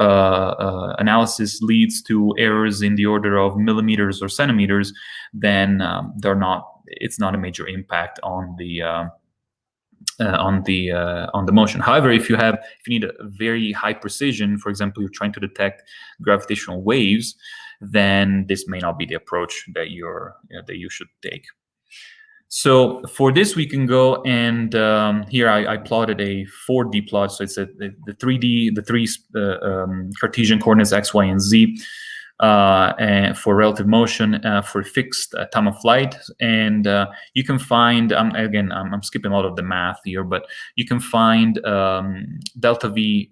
[SPEAKER 4] analysis leads to errors in the order of millimeters or centimeters, then it's not a major impact on the motion. However, if you need a very high precision, for example, you're trying to detect gravitational waves, then this may not be the approach that you should take. So for this, we can go and here I plotted a 4D plot. So it's the 3D, the three Cartesian coordinates X, Y, and Z and for relative motion for fixed time of flight. And you can find, again, I'm skipping a lot of the math here, but you can find delta V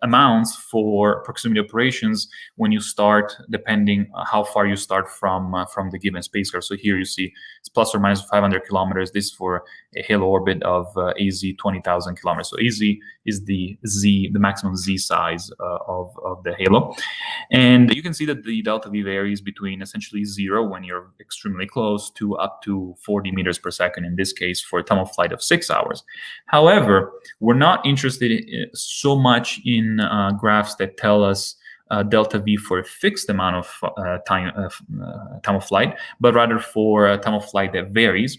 [SPEAKER 4] amounts for proximity operations when you start, depending how far you start from the given spacecraft. So here you see it's plus or minus 500 kilometers. This is for a halo orbit of AZ 20,000 kilometers. So AZ is the maximum Z size of the halo. And you can see that the delta V varies between essentially 0 when you're extremely close to up to 40 meters per second, in this case, for a time of flight of 6 hours. However, we're not interested so much in graphs that tell us delta V for a fixed amount of time of flight, but rather for a time of flight that varies.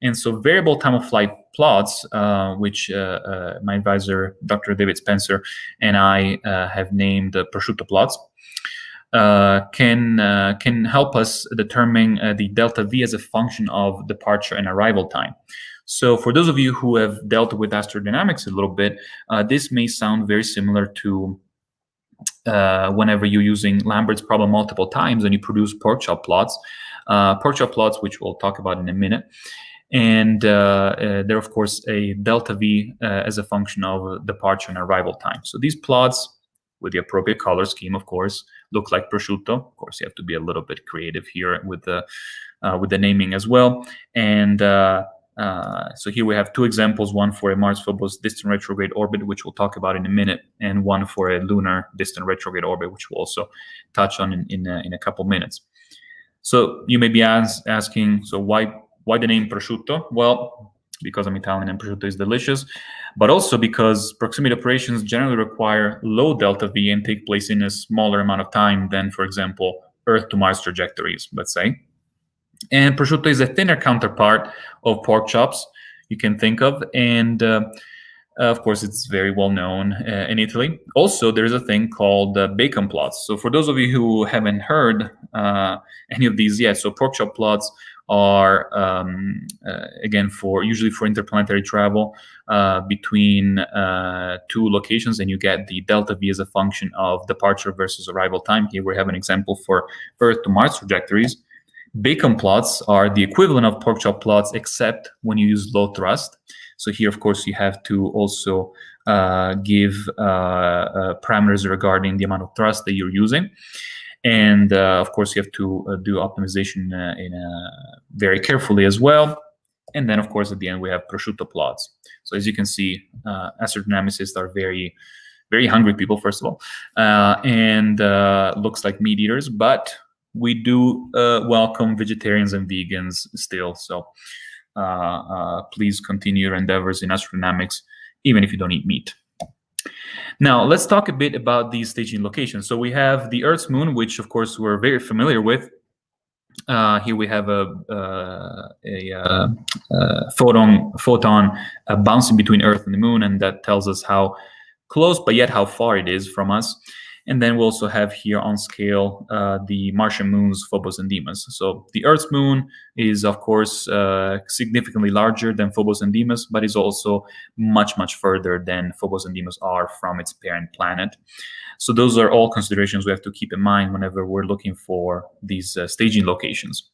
[SPEAKER 4] And so variable time of flight plots, which my advisor, Dr. David Spencer, and I have named prosciutto plots, can help us determine the delta V as a function of departure and arrival time. So for those of you who have dealt with astrodynamics a little bit, this may sound very similar to whenever you're using Lambert's problem multiple times and you produce pork chop plots, which we'll talk about in a minute. And they're, of course, a delta V as a function of departure and arrival time. So these plots, with the appropriate color scheme, of course, look like prosciutto. Of course, you have to be a little bit creative here with the naming as well. And so here we have two examples, one for a Mars-Phobos distant retrograde orbit, which we'll talk about in a minute, and one for a lunar distant retrograde orbit, which we'll also touch on in a couple minutes. So you may be asking, so why the name prosciutto? Well, because I'm Italian and prosciutto is delicious, but also because proximity operations generally require low delta V and take place in a smaller amount of time than, for example, Earth to Mars trajectories, let's say. And prosciutto is a thinner counterpart of pork chops you can think of, and of course, it's very well known in Italy. Also, there's a thing called bacon plots. So for those of you who haven't heard any of these yet, so pork chop plots are, again, usually for interplanetary travel between two locations, and you get the delta V as a function of departure versus arrival time. Here we have an example for Earth to Mars trajectories. Bacon plots are the equivalent of pork chop plots, except when you use low thrust. So here, of course, you have to also give parameters regarding the amount of thrust that you're using. And of course, you have to do optimization very carefully as well. And then, of course, at the end, we have prosciutto plots. So as you can see, astrodynamicists are very, very hungry people, first of all, and looks like meat eaters. But we do welcome vegetarians and vegans still. So please continue your endeavors in astrodynamics, even if you don't eat meat. Now, let's talk a bit about these staging locations. So we have the Earth's moon, which, of course, we're very familiar with. Here we have a photon bouncing between Earth and the moon, and that tells us how close, but yet how far it is from us. And then we also have here on scale the Martian moons, Phobos and Deimos. So the Earth's moon is, of course, significantly larger than Phobos and Deimos, but is also much, much further than Phobos and Deimos are from its parent planet. So those are all considerations we have to keep in mind whenever we're looking for these staging locations.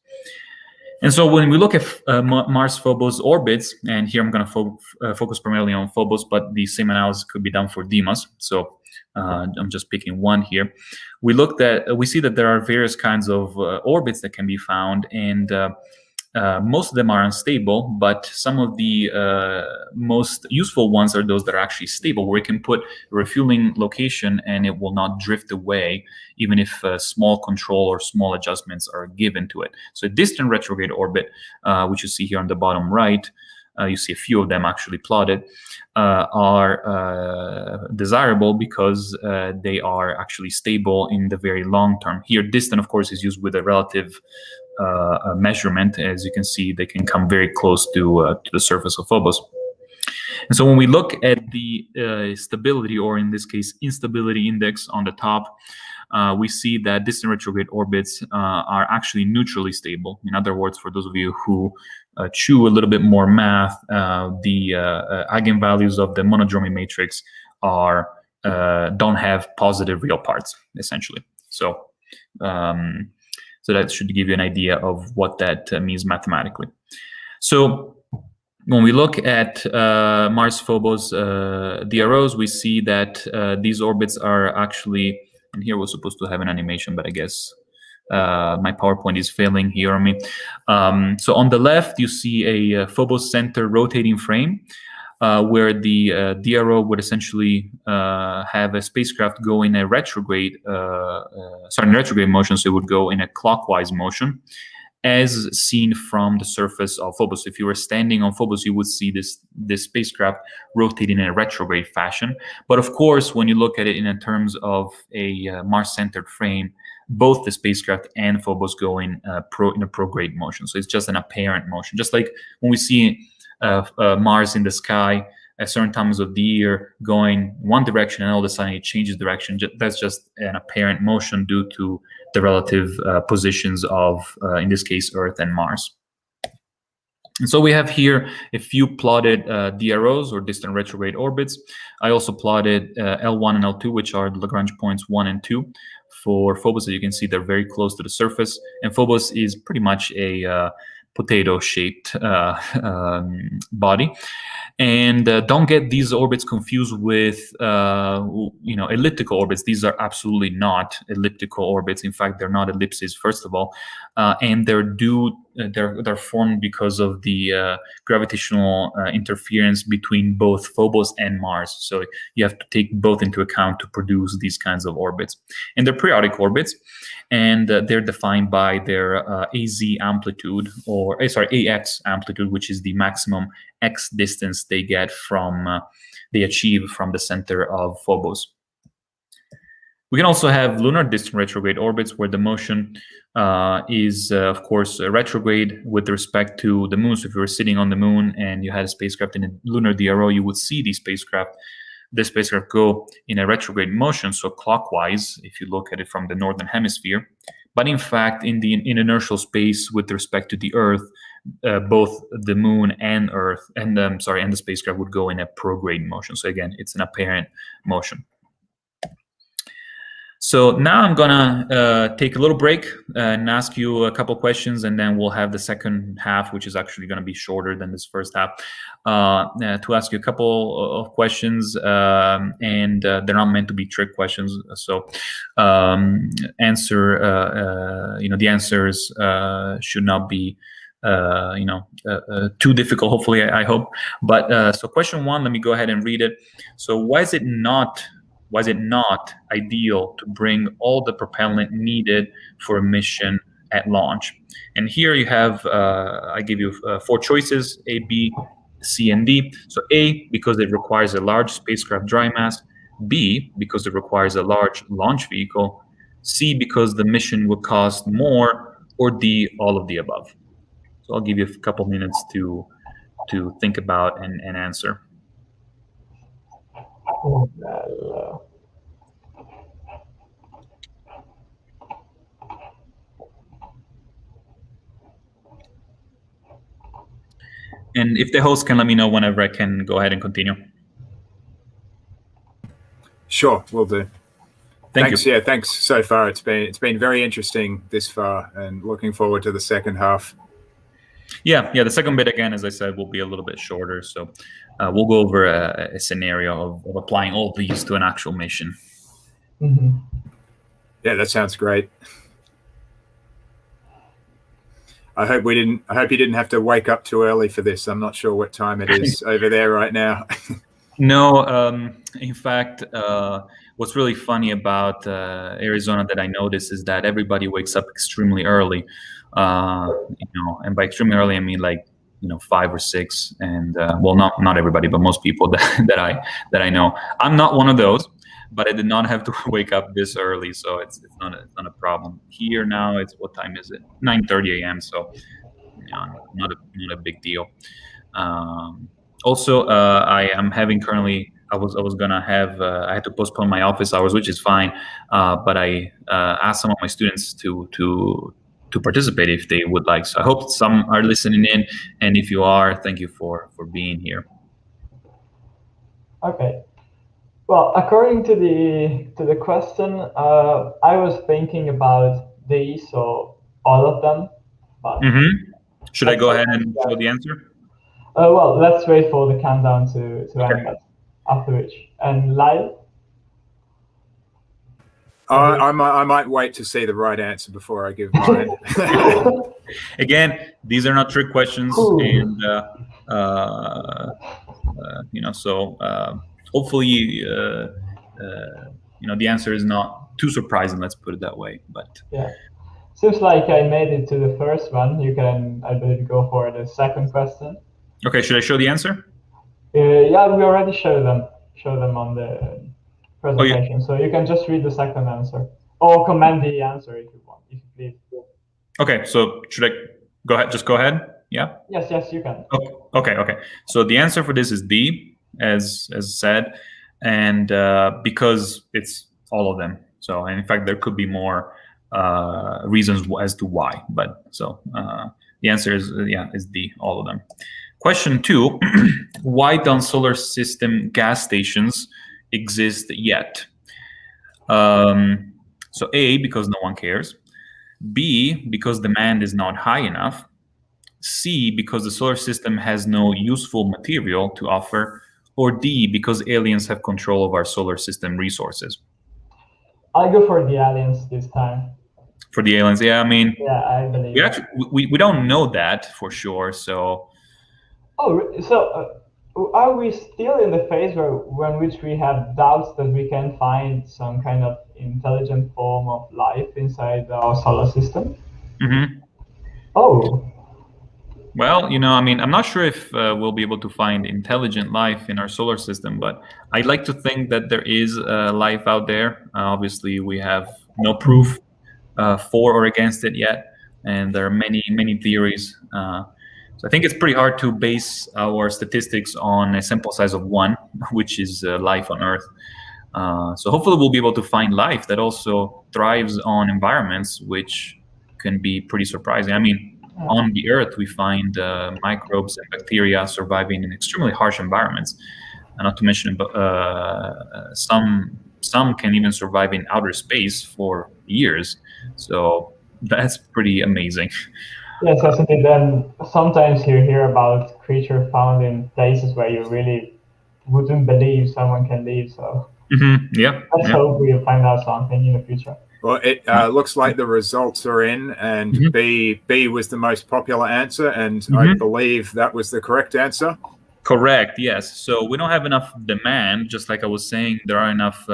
[SPEAKER 4] And so when we look at Mars-Phobos orbits, and here I'm going to focus primarily on Phobos, but the same analysis could be done for Deimos. So I'm just picking one here. We see that there are various kinds of orbits that can be found, and most of them are unstable, but some of the most useful ones are those that are actually stable, where you can put a refueling location and it will not drift away, even if small control or small adjustments are given to it. So a distant retrograde orbit, which you see here on the bottom right, you see a few of them actually plotted, are desirable because they are actually stable in the very long term. Here, distant, of course, is used with a relative measurement. As you can see, they can come very close to the surface of Phobos. And so when we look at the stability, or in this case, instability index on the top, we see that distant retrograde orbits are actually neutrally stable. In other words, for those of you who chew a little bit more math, the eigenvalues of the monodromy matrix are don't have positive real parts, essentially. So so that should give you an idea of what that means mathematically. So when we look at Mars-Phobos DROs, we see that these orbits are actually, and here we're supposed to have an animation, but I guess my PowerPoint is failing here on me. So on the left, you see a Phobos center rotating frame, where the DRO would essentially have a spacecraft go in a retrograde, retrograde motion, so it would go in a clockwise motion, as seen from the surface of Phobos. If you were standing on Phobos, you would see this spacecraft rotating in a retrograde fashion. But of course, when you look at it in terms of a Mars-centered frame, both the spacecraft and Phobos go in a prograde motion. So it's just an apparent motion, just like when we see Mars in the sky at certain times of the year going one direction and all of a sudden it changes direction. That's just an apparent motion due to the relative positions of, in this case, Earth and Mars. And so we have here a few plotted DROs, or distant retrograde orbits. I also plotted L1 and L2, which are the Lagrange points 1 and 2. For Phobos, as you can see, they're very close to the surface. And Phobos is pretty much a potato-shaped body. And don't get these orbits confused with elliptical orbits. These are absolutely not elliptical orbits. In fact, they're not ellipses, first of all, and they're formed because of the gravitational interference between both Phobos and Mars. So you have to take both into account to produce these kinds of orbits. And they're periodic orbits, and they're defined by their AZ amplitude, or AX amplitude, which is the maximum X distance they get from, they achieve from the center of Phobos. We can also have lunar distant retrograde orbits where the motion is, of course, retrograde with respect to the moon. So if you were sitting on the moon and you had a spacecraft in a lunar DRO, you would see the spacecraft go in a retrograde motion, so clockwise, if you look at it from the northern hemisphere. But in fact, in inertial space with respect to the Earth, both the moon and Earth and the spacecraft would go in a prograde motion. So again, it's an apparent motion. So now I'm gonna take a little break and ask you a couple questions, and then we'll have the second half, which is actually gonna be shorter than this first half, to ask you a couple of questions, and they're not meant to be trick questions. So the answers should not be too difficult, hopefully, I hope. But so question one, let me go ahead and read it. So why is it not ideal to bring all the propellant needed for a mission at launch? And here you have, I give you 4 choices, A, B, C, and D. So A, because it requires a large spacecraft dry mass. B, because it requires a large launch vehicle. C, because the mission would cost more. Or D, all of the above. So I'll give you a couple minutes to think about and answer. And if the host can let me know whenever I can go ahead and continue.
[SPEAKER 3] Sure, will do.
[SPEAKER 4] Thanks.
[SPEAKER 3] Yeah, thanks so far. It's been very interesting this far, and looking forward to the second half.
[SPEAKER 4] Yeah. The second bit, again, as I said, will be a little bit shorter. So we'll go over a scenario of applying all these to an actual mission.
[SPEAKER 2] Mm-hmm.
[SPEAKER 3] Yeah, that sounds great. I hope you didn't have to wake up too early for this. I'm not sure what time it is over there right now.
[SPEAKER 4] No, in fact, what's really funny about Arizona that I noticed is that everybody wakes up extremely early. And by extremely early, I mean 5 or 6. And well, not everybody, but most people that I know. I'm not one of those, but I did not have to wake up this early, so it's not a problem. Here now, what time is it? 9:30 a.m. So not a big deal. Also, I am having currently. I was gonna have. I had to postpone my office hours, which is fine. But I asked some of my students to participate if they would like. So I hope some are listening in, and if you are, thank you for being here.
[SPEAKER 2] Okay. Well, according to the question, I was thinking about these, so all of them. But
[SPEAKER 4] Should I go ahead and show the answer?
[SPEAKER 2] Well, let's wait for the countdown to end that, after which. And Lyle?
[SPEAKER 3] I might wait to see the right answer before I give mine.
[SPEAKER 4] Again, these are not trick questions, and so hopefully, the answer is not too surprising. Let's put it that way. But
[SPEAKER 2] yeah, seems like I made it to the first one. You can, I believe, go for the second question.
[SPEAKER 4] Okay, should I show the answer?
[SPEAKER 2] Yeah, we already show them on the presentation.
[SPEAKER 4] Oh, yeah.
[SPEAKER 2] So you can just read the second answer. Or comment the answer if you want, if you please.
[SPEAKER 4] Okay, so should I go ahead? Just go ahead. Yeah.
[SPEAKER 2] Yes, you can.
[SPEAKER 4] Okay. So the answer for this is D, as said, and because it's all of them. So, and in fact, there could be more reasons as to why, but so the answer is is D, all of them. Question 2: why don't solar system gas stations exist yet? So A, because no one cares. B, because demand is not high enough. C, because the solar system has no useful material to offer. Or D, because aliens have control of our solar system resources.
[SPEAKER 2] I'll go for the aliens this time.
[SPEAKER 4] For the aliens, yeah, I mean,
[SPEAKER 2] yeah, I believe
[SPEAKER 4] we actually we don't know that for sure. So.
[SPEAKER 2] Oh, so are we still in the phase when which we have doubts that we can find some kind of intelligent form of life inside our solar system?
[SPEAKER 4] Mm-hmm.
[SPEAKER 2] Oh.
[SPEAKER 4] Well, I mean, I'm not sure if we'll be able to find intelligent life in our solar system, but I'd like to think that there is life out there. Obviously, we have no proof for or against it yet, and there are many theories. So I think it's pretty hard to base our statistics on a sample size of 1, which is life on Earth. So hopefully we'll be able to find life that also thrives on environments which can be pretty surprising. I mean, on the Earth, we find microbes and bacteria surviving in extremely harsh environments. And not to mention, some can even survive in outer space for years. So that's pretty amazing.
[SPEAKER 2] Yes, indeed. Then sometimes you hear about creatures found in places where you really wouldn't believe someone can live. So let's hope we'll find out something in the future.
[SPEAKER 3] Well, it looks like the results are in, and B was the most popular answer, and I believe that was the correct answer.
[SPEAKER 4] Correct, yes. So we don't have enough demand, just like I was saying. There are enough.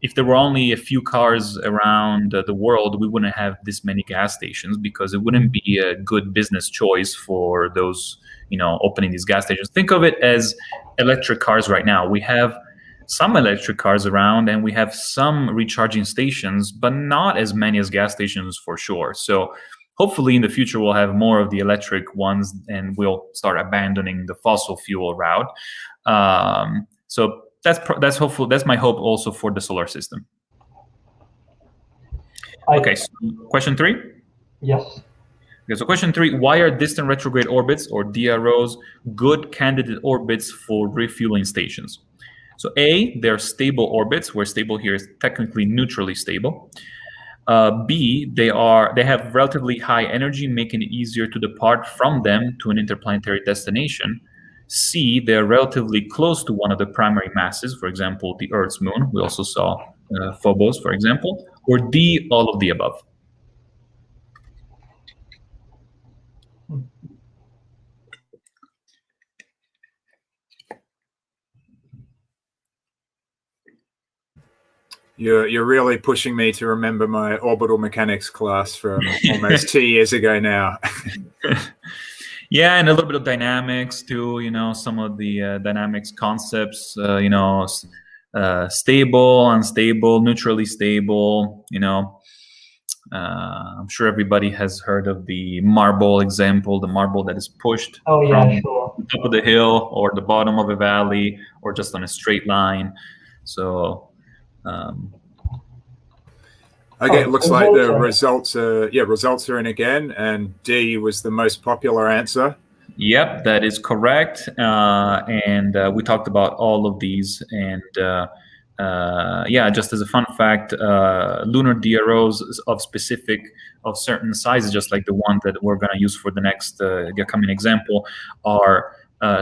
[SPEAKER 4] If there were only a few cars around the world, we wouldn't have this many gas stations, because it wouldn't be a good business choice for those, opening these gas stations. Think of it as electric cars right now. We have some electric cars around, and we have some recharging stations, but not as many as gas stations for sure. So hopefully in the future we'll have more of the electric ones, and we'll start abandoning the fossil fuel route. So that's hopeful. That's my hope also for the solar system. Okay, so question 3?
[SPEAKER 2] Yes.
[SPEAKER 4] Okay, so question 3: why are distant retrograde orbits, or DROs, good candidate orbits for refueling stations? So A, they're stable orbits, where stable here is technically neutrally stable. B, they have relatively high energy, making it easier to depart from them to an interplanetary destination. C, they're relatively close to one of the primary masses, for example, the Earth's moon. We also saw Phobos, for example. Or D, all of the above.
[SPEAKER 3] You're really pushing me to remember my orbital mechanics class from almost 2 years ago now.
[SPEAKER 4] Yeah, and a little bit of dynamics too. Some of the dynamics concepts. Stable, unstable, neutrally stable. I'm sure everybody has heard of the marble example, the marble that is pushed
[SPEAKER 2] from the
[SPEAKER 4] top of the hill or the bottom of a valley or just on a straight line. So.
[SPEAKER 3] Okay, it looks like the results are in again, and D was the most popular answer.
[SPEAKER 4] Yep, that is correct. And we talked about all of these. And just as a fun fact, lunar DROs of certain sizes, just like the one that we're going to use for the next coming example, are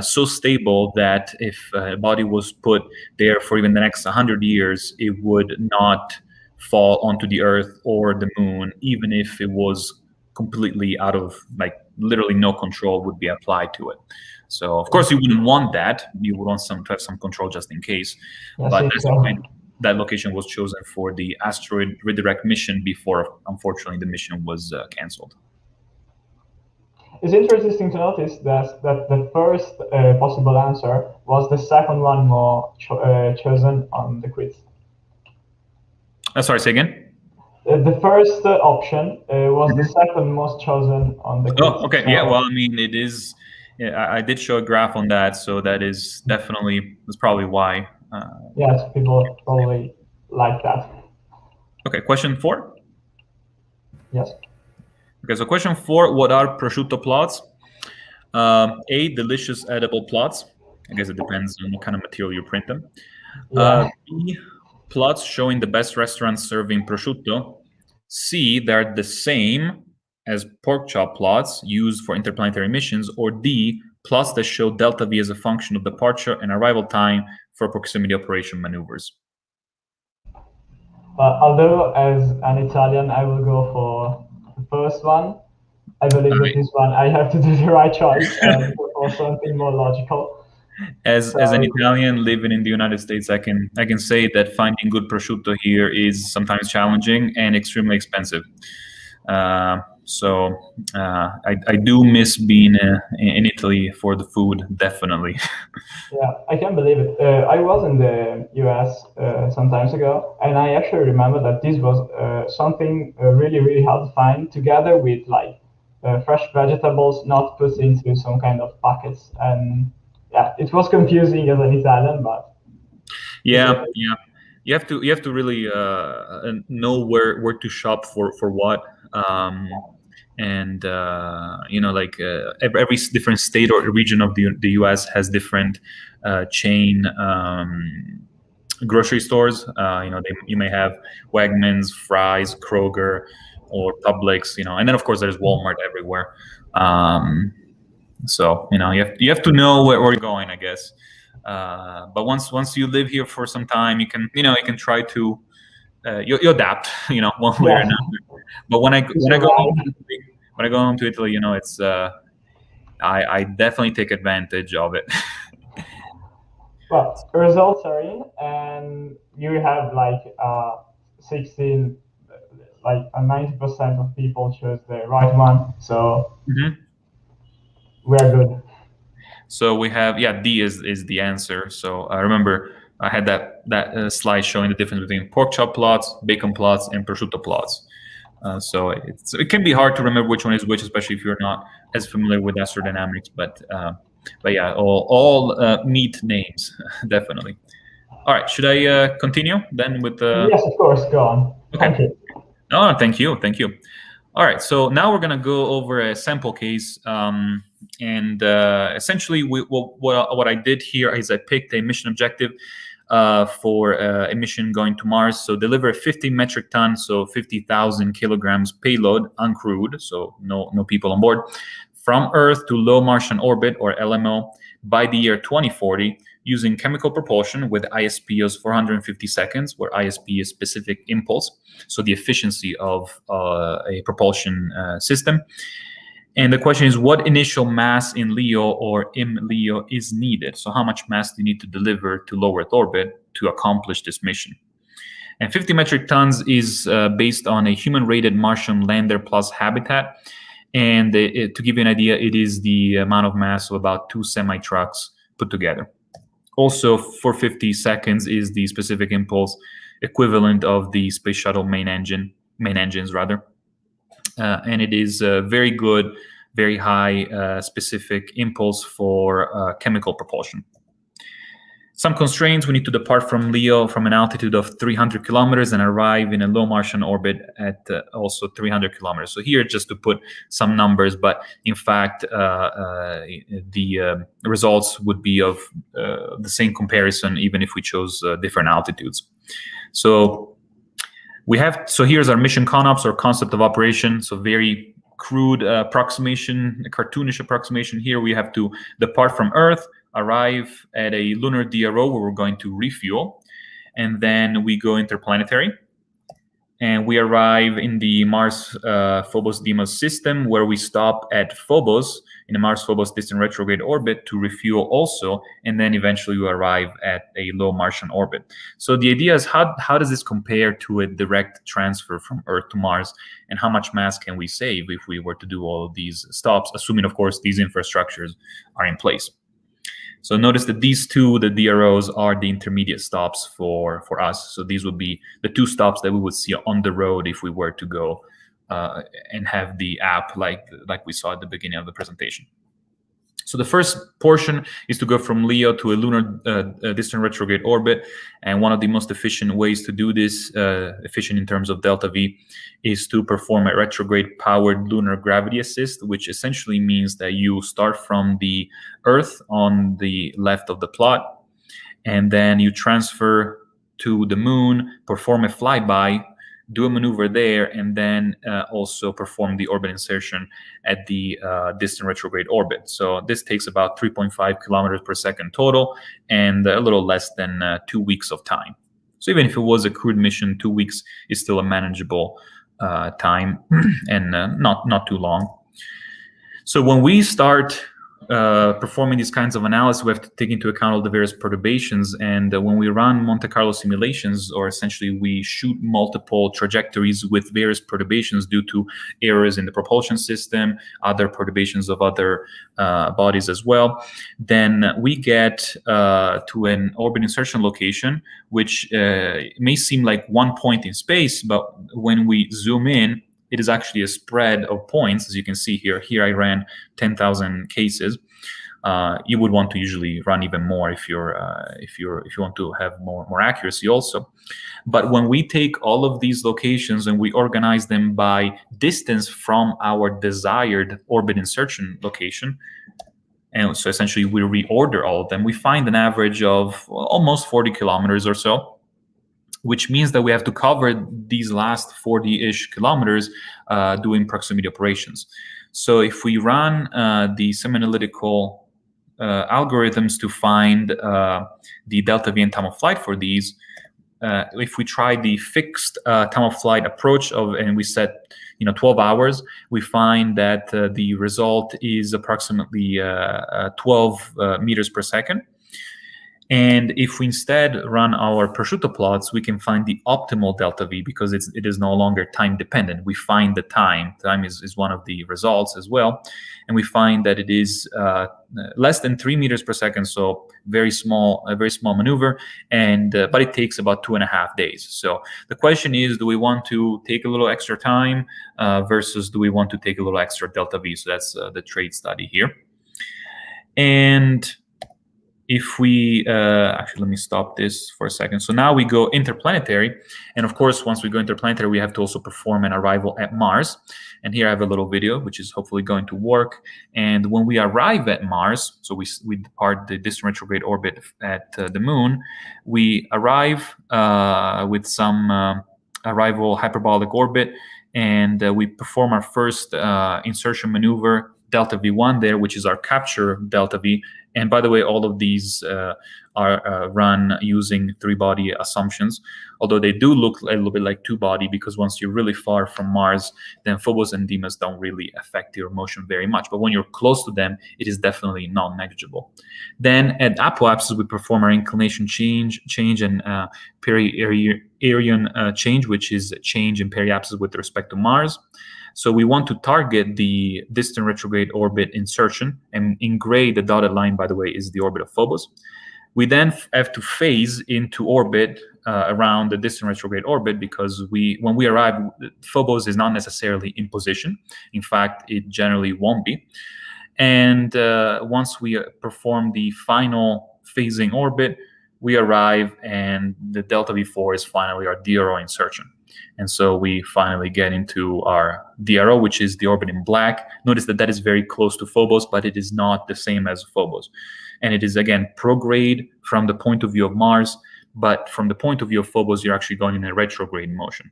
[SPEAKER 4] so stable that if a body was put there for even the next 100 years, it would not fall onto the Earth or the moon, even if it was completely out of, literally no control would be applied to it. So of course you wouldn't want that. You would want to have some control just in case. But that's why that location was chosen for the asteroid redirect mission before, unfortunately, the mission was canceled.
[SPEAKER 2] It's interesting to notice that the first possible answer was the second one more chosen on the quiz.
[SPEAKER 4] Sorry, say again?
[SPEAKER 2] The first option was the second most chosen on the quiz.
[SPEAKER 4] Oh, okay. Yeah, well, I mean, it is. Yeah, I did show a graph on that, so that is definitely, that's probably why.
[SPEAKER 2] Yes, people probably like that.
[SPEAKER 4] Okay, question 4.
[SPEAKER 2] Yes.
[SPEAKER 4] Okay, so question 4, what are prosciutto plots? A, delicious edible plots. I guess it depends on what kind of material you print them.
[SPEAKER 2] Yeah.
[SPEAKER 4] B, plots showing the best restaurants serving prosciutto. C, they're the same as pork chop plots used for interplanetary missions. Or D, plots that show delta V as a function of departure and arrival time for proximity operation maneuvers.
[SPEAKER 2] Although as an Italian, I will go for the first one. I believe that this one I have to do the right choice and go for something more logical.
[SPEAKER 4] As an Italian living in the United States, I can say that finding good prosciutto here is sometimes challenging and extremely expensive. So I do miss being in Italy for the food, definitely.
[SPEAKER 2] Yeah, I can't believe it. I was in the US some times ago, and I actually remember that this was something really, really hard to find, together with like fresh vegetables not put into some kind of packets. And yeah, it was confusing as an Italian, but
[SPEAKER 4] yeah. You have to really know where to shop for what. And like every different state or region of the US has different chain grocery stores. You may have Wegmans, Fry's, Kroger, or Publix. And then of course there's Walmart everywhere. So you have to know where you're going, I guess. But once you live here for some time, you can try to you adapt, one way or another. But when I go home to Italy, it's I definitely take advantage of it.
[SPEAKER 2] well, results are in, and you have like 16, like 90% of people chose the right one. So we are good.
[SPEAKER 4] So we have, D is the answer. So I remember I had that slide showing the difference between pork chop plots, bacon plots, and prosciutto plots. So it can be hard to remember which one is which, especially if you're not as familiar with astrodynamics. But yeah, all neat names, definitely. All right, should I continue then with the?
[SPEAKER 2] Yes, of course. Go on.
[SPEAKER 4] Okay.
[SPEAKER 2] Thank you.
[SPEAKER 4] Oh, thank you. All right, so now we're gonna go over a sample case, and essentially, what I did here is I picked a mission objective for a mission going to Mars. So deliver 50 metric tons, so 50,000 kilograms payload, uncrewed, so no people on board, from Earth to low Martian orbit, or LMO, by the year 2040, using chemical propulsion with ISP of 450 seconds, where ISP is specific impulse, so the efficiency of a propulsion system. And the question is, what initial mass in LEO or in LEO is needed? So how much mass do you need to deliver to low Earth orbit to accomplish this mission? And 50 metric tons is based on a human-rated Martian lander plus habitat. And to give you an idea, it is the amount of mass of about 2 semi-trucks put together. Also, 450 seconds is the specific impulse equivalent of the space shuttle main engines rather. And it is very good, very high specific impulse for chemical propulsion. Some constraints: we need to depart from LEO from an altitude of 300 kilometers and arrive in a low Martian orbit at also 300 kilometers. So here, just to put some numbers, but in fact, the results would be of the same comparison, even if we chose different altitudes. So here's our mission CONOPS, or concept of operation. So very crude approximation, a cartoonish approximation. Here we have to depart from Earth, arrive at a lunar DRO where we're going to refuel, and then we go interplanetary, and we arrive in the Mars Phobos Deimos system, where we stop at Phobos in a Mars Phobos distant retrograde orbit to refuel also, and then eventually we arrive at a low Martian orbit. So the idea is, how does this compare to a direct transfer from Earth to Mars, and how much mass can we save if we were to do all of these stops, assuming of course these infrastructures are in place? So notice that these two, the DROs, are the intermediate stops for us. So these would be the 2 stops that we would see on the road if we were to go and have the app like we saw at the beginning of the presentation. So the first portion is to go from LEO to a lunar distant retrograde orbit, and one of the most efficient ways to do this, efficient in terms of delta V, is to perform a retrograde powered lunar gravity assist, which essentially means that you start from the Earth on the left of the plot, and then you transfer to the Moon, perform a flyby, do a maneuver there, and then also perform the orbit insertion at the distant retrograde orbit. So this takes about 3.5 kilometers per second total, and a little less than 2 weeks of time. So even if it was a crewed mission, 2 weeks is still a manageable time and not too long. So when we start performing these kinds of analysis, we have to take into account all the various perturbations. And when we run Monte Carlo simulations, or essentially we shoot multiple trajectories with various perturbations due to errors in the propulsion system, other perturbations of other bodies as well, then we get to an orbit insertion location, which may seem like one point in space, but when we zoom in, it is actually a spread of points, as you can see here. Here I ran 10,000 cases. You would want to usually run even more if you want to have more accuracy also. But when we take all of these locations and we organize them by distance from our desired orbit insertion location, and so essentially we reorder all of them, we find an average of almost 40 kilometers or so, which means that we have to cover these last 40-ish kilometers doing proximity operations. So if we run the semi-analytical algorithms to find the delta V and time of flight for these, if we try the fixed time of flight approach and we set 12 hours, we find that the result is approximately 12 meters per second. And if we instead run our prosciutto plots, we can find the optimal delta V, because it is no longer time dependent. We find the time. Time is one of the results as well. And we find that it is less than 3 meters per second, so a very small maneuver, and but it takes about 2.5 days. So the question is, do we want to take a little extra time versus do we want to take a little extra delta V? So that's the trade study here. And if we actually, let me stop this for a second. So now we go interplanetary, and of course, once we go interplanetary, we have to also perform an arrival at Mars. And here I have a little video, which is hopefully going to work. And when we arrive at Mars, so we depart the distant retrograde orbit at the Moon, we arrive with some arrival hyperbolic orbit, and we perform our first insertion maneuver, delta V1 there, which is our capture delta V. And by the way, all of these are run using 3-body assumptions, although they do look a little bit like 2-body, because once you're really far from Mars, then Phobos and Deimos don't really affect your motion very much. But when you're close to them, it is definitely non-negligible. Then at apoapsis, we perform our inclination change and perihelion change, which is a change in periapsis with respect to Mars. So we want to target the distant retrograde orbit insertion, and in gray, the dotted line, by the way, is the orbit of Phobos. We then have to phase into orbit around the distant retrograde orbit, because when we arrive, Phobos is not necessarily in position. In fact, it generally won't be. And once we perform the final phasing orbit, we arrive, and the delta V4 is finally our DRO insertion. And so we finally get into our DRO, which is the orbit in black. Notice that is very close to Phobos, but it is not the same as Phobos. And it is, again, prograde from the point of view of Mars, but from the point of view of Phobos, you're actually going in a retrograde motion.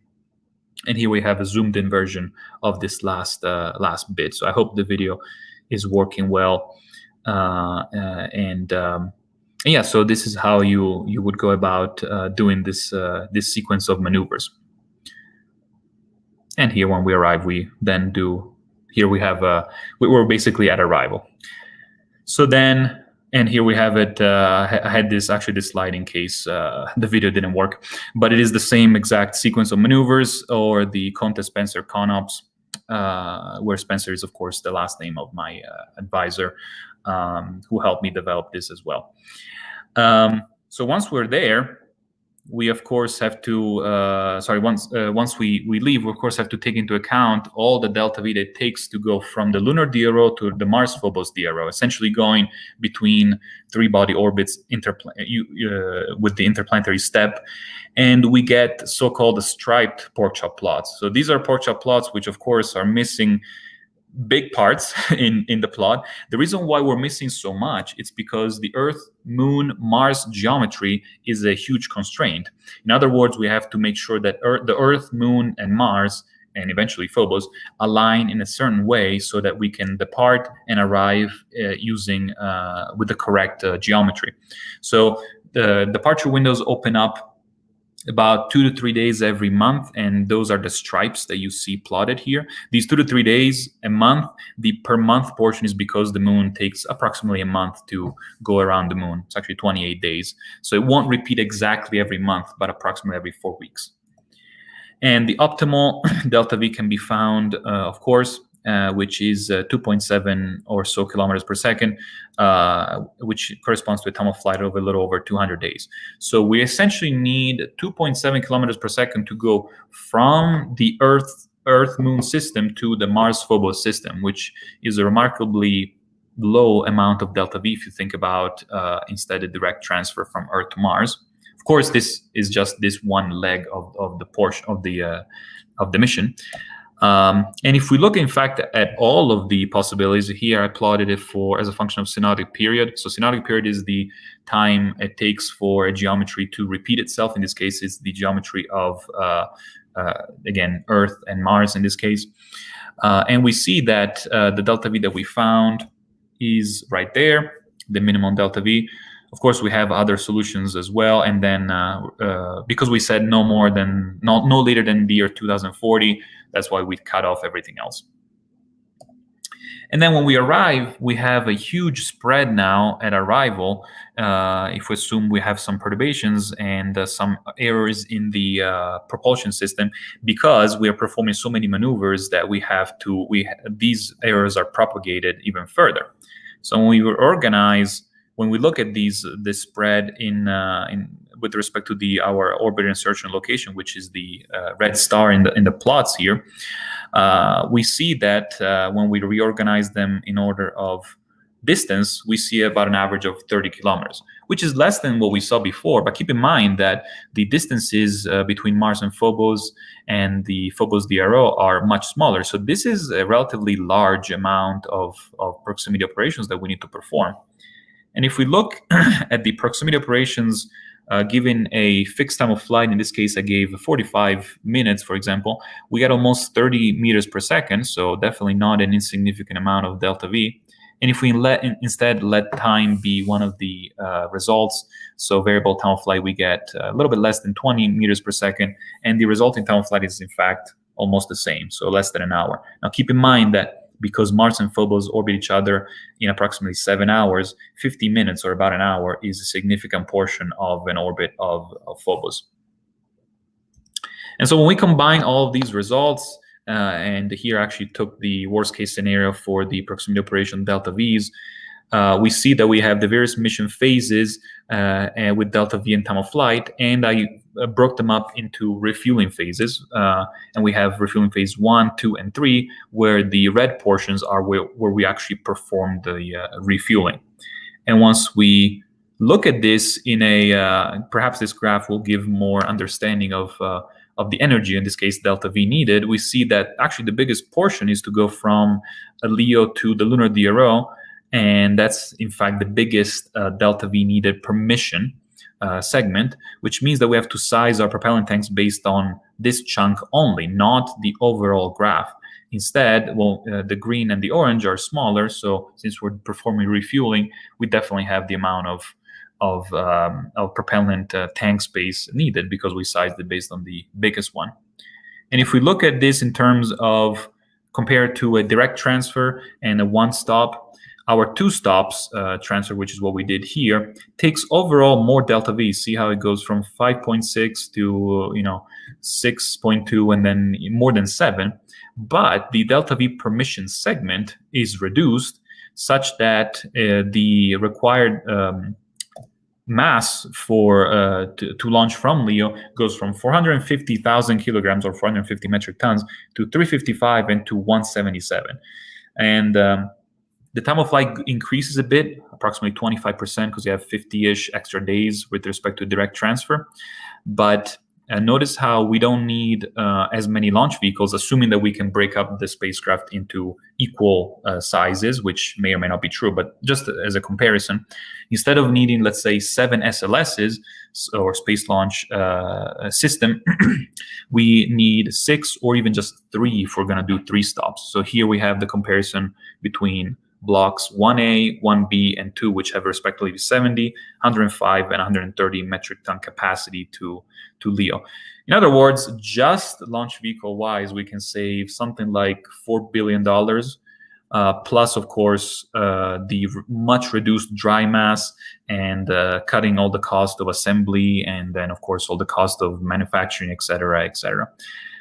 [SPEAKER 4] And here we have a zoomed in version of this last bit. So I hope the video is working well. Yeah, so this is how you would go about doing this sequence of maneuvers. And here, when we arrive, we then do. Here we have we're basically at arrival. So then, and here we have it. I had this slide in case the video didn't work, but it is the same exact sequence of maneuvers, or the Conte Spencer ConOps, where Spencer is, of course, the last name of my advisor. who helped me develop this as well. So once we're there, we of course have to once we leave, we of course have to take into account all the delta V that it takes to go from the lunar DRO to the Mars Phobos DRO, essentially going between 3 body orbits with the interplanetary step, and we get so-called striped pork chop plots. So these are pork chop plots which of course are missing big parts in the plot. The reason why we're missing so much, it's because the Earth, Moon, Mars geometry is a huge constraint. In other words, we have to make sure that the Earth, Moon, and Mars, and eventually Phobos, align in a certain way so that we can depart and arrive using with the correct geometry. So the departure windows open up about 2 to 3 days every month, and those are the stripes that you see plotted here. These 2 to 3 days a month, the per month portion is because the moon takes approximately a month to go around the moon. It's actually 28 days. So it won't repeat exactly every month, but approximately every 4 weeks. And the optimal delta V can be found, of course, which is 2.7 or so kilometers per second, which corresponds to a time of flight of a little over 200 days. So we essentially need 2.7 kilometers per second to go from the Earth-Moon system to the Mars-Phobos system, which is a remarkably low amount of delta V if you think about instead a direct transfer from Earth to Mars. Of course, this is just this one leg of the portion of the mission. And if we look, in fact, at all of the possibilities here, I plotted it as a function of synodic period. So synodic period is the time it takes for a geometry to repeat itself. In this case, it's the geometry of, again, Earth and Mars in this case. And we see that the delta V that we found is right there, the minimum delta V. Of course, we have other solutions as well. And then because we said no later than the year 2040, that's why we cut off everything else. And then when we arrive, we have a huge spread now at arrival. If we assume we have some perturbations and some errors in the propulsion system, because we are performing so many maneuvers that these errors are propagated even further. So when we organize, when we look at this spread with respect to our orbit insertion location, which is the red star in the plots here, we see that when we reorganize them in order of distance, we see about an average of 30 kilometers, which is less than what we saw before. But keep in mind that the distances between Mars and Phobos and the Phobos DRO are much smaller. So this is a relatively large amount of proximity operations that we need to perform. And if we look at the proximity operations given a fixed time of flight, in this case I gave 45 minutes, for example, we get almost 30 meters per second, so definitely not an insignificant amount of delta V. And if we instead let time be one of the results, so variable time of flight, we get a little bit less than 20 meters per second, and the resulting time of flight is in fact almost the same, so less than an hour. Now keep in mind that because Mars and Phobos orbit each other in approximately 7 hours, 50 minutes or about an hour is a significant portion of an orbit of Phobos. And so when we combine all of these results, and here actually took the worst case scenario for the proximity operation delta V's, we see that we have the various mission phases with delta V and time of flight, and I broke them up into refueling phases. And we have refueling phase 1, 2, and 3, where the red portions are where we actually perform the refueling. And once we look at this in perhaps this graph will give more understanding of the energy, in this case delta V needed, we see that actually the biggest portion is to go from a LEO to the lunar DRO, and that's in fact the biggest delta V needed per mission segment, which means that we have to size our propellant tanks based on this chunk only, not the overall graph. Instead, the green and the orange are smaller, so since we're performing refueling, we definitely have the amount of propellant tank space needed because we sized it based on the biggest one. And if we look at this in terms of compared to a direct transfer and a one-stop, our 2 stops transfer, which is what we did here, takes overall more delta V. See how it goes from 5.6 to 6.2 and then more than 7. But the delta V per mission segment is reduced such that the required mass for to launch from LEO goes from 450,000 kilograms or 450 metric tons to 355 and to 177. And the time of flight increases a bit, approximately 25%, because you have 50-ish extra days with respect to direct transfer. But notice how we don't need as many launch vehicles, assuming that we can break up the spacecraft into equal sizes, which may or may not be true. But just as a comparison, instead of needing, let's say, 7 SLSs or space launch system, we need 6 or even just 3 if we're going to do 3 stops. So here we have the comparison between blocks 1A, 1B, and 2, which have respectively 70, 105, and 130 metric ton capacity to LEO. In other words, just launch vehicle-wise, we can save something like $4 billion, plus, of course, the much reduced dry mass and cutting all the cost of assembly, and then, of course, all the cost of manufacturing, et cetera, et cetera.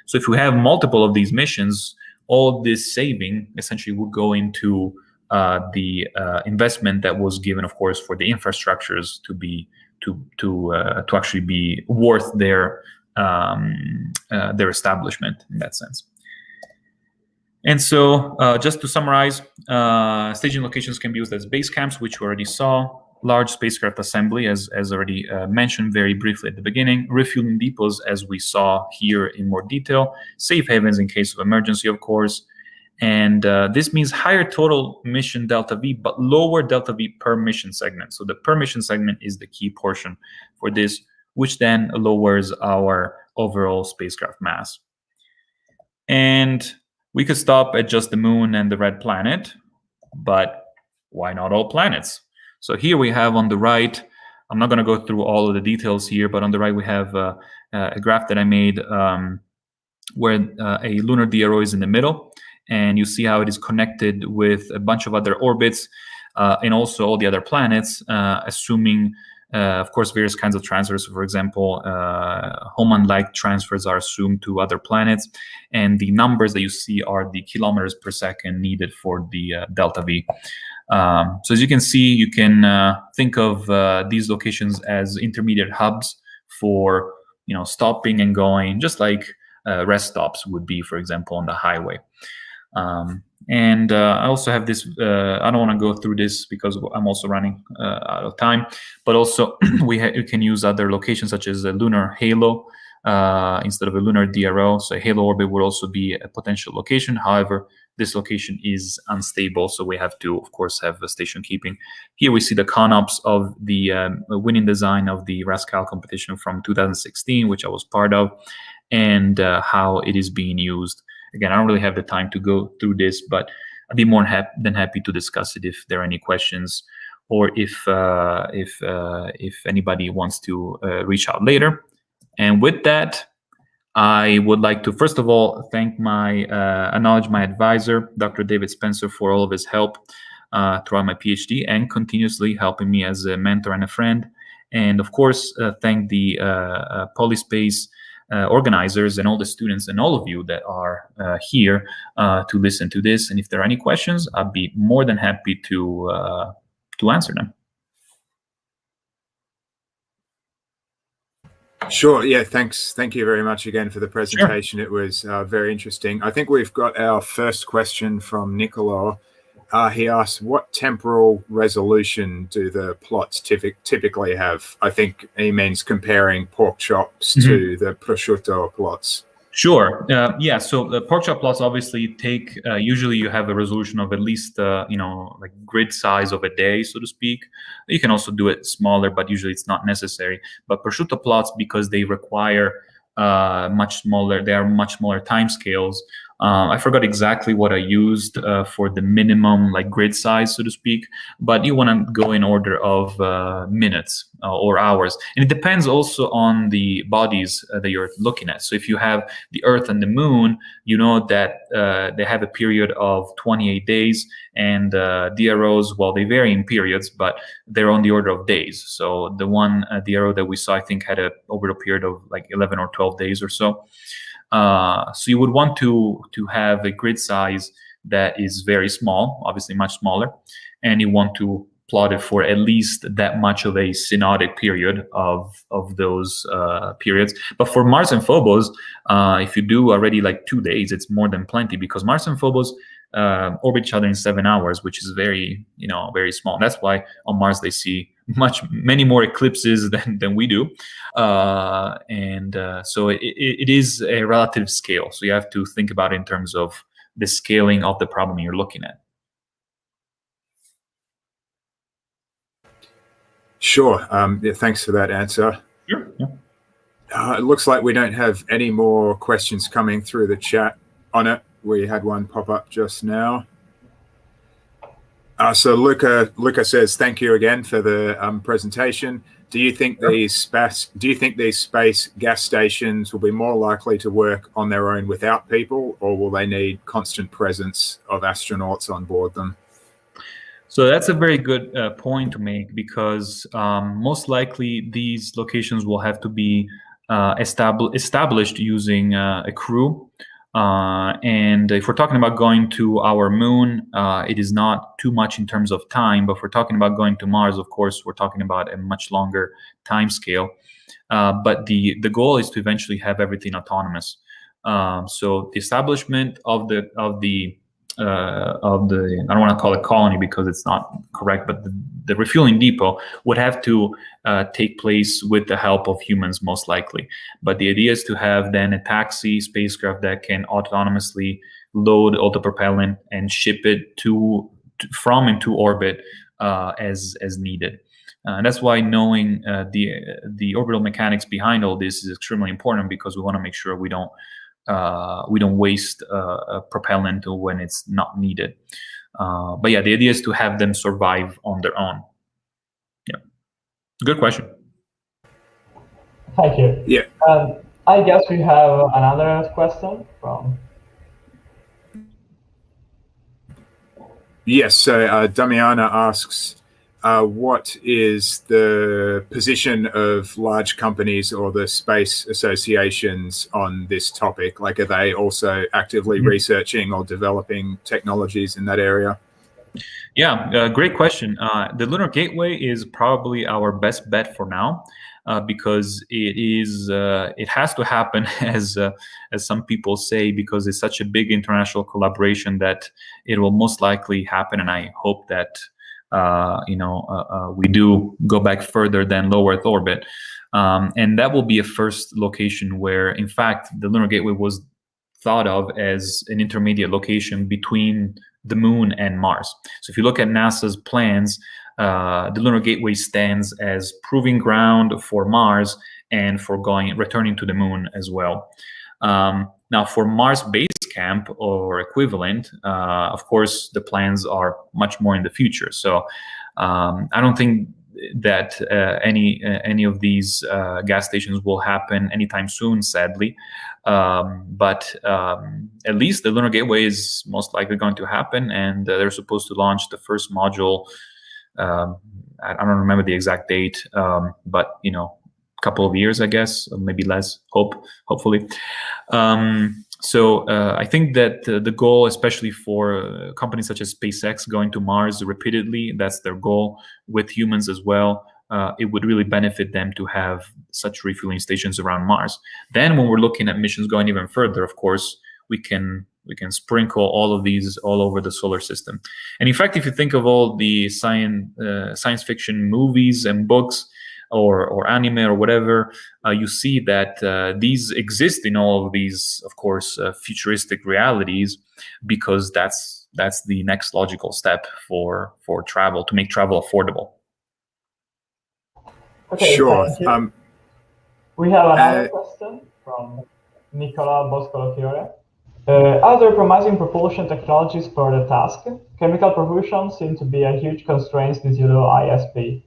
[SPEAKER 4] So if we have multiple of these missions, all this saving essentially would go into the investment that was given, of course, for the infrastructures to be to actually be worth their establishment in that sense. And so, just to summarize, staging locations can be used as base camps, which we already saw. Large spacecraft assembly, as already mentioned very briefly at the beginning. Refueling depots, as we saw here in more detail. Safe havens in case of emergency, of course. And this means higher total mission delta V, but lower delta V per mission segment. So the per mission segment is the key portion for this, which then lowers our overall spacecraft mass. And we could stop at just the moon and the red planet, but why not all planets? So here we have on the right, I'm not going to go through all of the details here, but on the right we have a graph that I made where a lunar DRO is in the middle. And you see how it is connected with a bunch of other orbits and also all the other planets, assuming, of course, various kinds of transfers. For example, Hohmann-like transfers are assumed to other planets. And the numbers that you see are the kilometers per second needed for the delta V. So as you can see, you can think of these locations as intermediate hubs for stopping and going, just like rest stops would be, for example, on the highway. And I also have this, I don't want to go through this because I'm also running out of time, but also we can use other locations such as a lunar halo instead of a lunar DRO. So a halo orbit would also be a potential location. However, this location is unstable, so we have to, of course, have a station keeping. Here we see the CONOPS of the winning design of the RASCAL competition from 2016, which I was part of, and how it is being used. Again, I don't really have the time to go through this, but I'd be more than happy to discuss it if there are any questions, or if anybody wants to reach out later. And with that, I would like to first of all acknowledge my advisor, Dr. David Spencer, for all of his help throughout my PhD and continuously helping me as a mentor and a friend. And of course, thank the Polispace organizers and all the students and all of you that are here to listen to this. And if there are any questions, I'd be more than happy to answer them.
[SPEAKER 3] Sure. Yeah. Thanks. Thank you very much again for the presentation. Sure. It was very interesting. I think we've got our first question from Nicola. He asked, what temporal resolution do the plots typically have? I think he means comparing pork chops to the prosciutto plots.
[SPEAKER 4] Sure. Yeah. So the pork chop plots obviously take, usually you have a resolution of at least, like grid size of a day, so to speak. You can also do it smaller, but usually it's not necessary. But prosciutto plots, because they require they are much smaller time scales. I forgot exactly what I used for the minimum like grid size, so to speak, but you want to go in order of minutes or hours. And it depends also on the bodies that you're looking at. So if you have the Earth and the Moon, you know that they have a period of 28 days, and DROs, well, they vary in periods, but they're on the order of days. So the one DRO that we saw, I think, had a orbital period of like 11 or 12 days or so. So you would want to have a grid size that is very small, obviously much smaller, and you want to plot it for at least that much of a synodic period of those periods. But for Mars and Phobos, if you do already like 2 days, it's more than plenty, because Mars and Phobos orbit each other in 7 hours, which is very, very small. That's why on Mars they see many more eclipses than we do, so it is a relative scale. So you have to think about it in terms of the scaling of the problem you're looking at.
[SPEAKER 3] Sure. Yeah, thanks for that answer.
[SPEAKER 4] Sure. Yeah.
[SPEAKER 3] It looks like we don't have any more questions coming through the chat on it. We had one pop up just now. So Luca says, thank you again for the presentation. Do you think these space gas stations will be more likely to work on their own without people, or will they need constant presence of astronauts on board them?
[SPEAKER 4] So that's a very good point to make, because most likely these locations will have to be established using a crew. And if we're talking about going to our moon, it is not too much in terms of time. But if we're talking about going to Mars, of course, we're talking about a much longer time scale. But the goal is to eventually have everything autonomous. So the establishment of the I don't want to call it colony because it's not correct, but the refueling depot would have to take place with the help of humans, most likely. But the idea is to have then a taxi spacecraft that can autonomously load all the propellant and ship it from and to orbit as needed. And that's why knowing the orbital mechanics behind all this is extremely important, because we want to make sure we don't waste propellant when it's not needed. But yeah, the idea is to have them survive on their own. Yeah, good question.
[SPEAKER 2] Thank you.
[SPEAKER 3] Yeah.
[SPEAKER 2] I guess we have another question from.
[SPEAKER 3] Yes. So Damiana asks, what is the position of large companies or the space associations on this topic? Like, are they also actively researching or developing technologies in that area?
[SPEAKER 4] Yeah, great question. The Lunar Gateway is probably our best bet for now, because it has to happen, as some people say, because it's such a big international collaboration that it will most likely happen. And I hope that we do go back further than low Earth orbit. And that will be a first location where, in fact, the Lunar Gateway was thought of as an intermediate location between the Moon and Mars. So if you look at NASA's plans, the Lunar Gateway stands as proving ground for Mars and for returning to the Moon as well. Now, for Mars Base Camp or equivalent, of course, the plans are much more in the future. So I don't think that any of these gas stations will happen anytime soon, sadly. But at least the Lunar Gateway is most likely going to happen, and they're supposed to launch the first module. I don't remember the exact date, but couple of years, I guess, or maybe less. Hopefully. So I think that the goal, especially for companies such as SpaceX going to Mars repeatedly, that's their goal with humans as well. It would really benefit them to have such refueling stations around Mars. Then, when we're looking at missions going even further, of course, we can sprinkle all of these all over the solar system. And in fact, if you think of all the science fiction movies and books, or anime or whatever, you see that these exist in all of these, of course, futuristic realities, because that's the next logical step for travel, to make travel affordable.
[SPEAKER 2] Okay,
[SPEAKER 3] sure.
[SPEAKER 2] We have another question from Nicola Boscolo-Fiore. Are there promising propulsion technologies for the task? Chemical propulsion seems to be a huge constraint due to low ISP.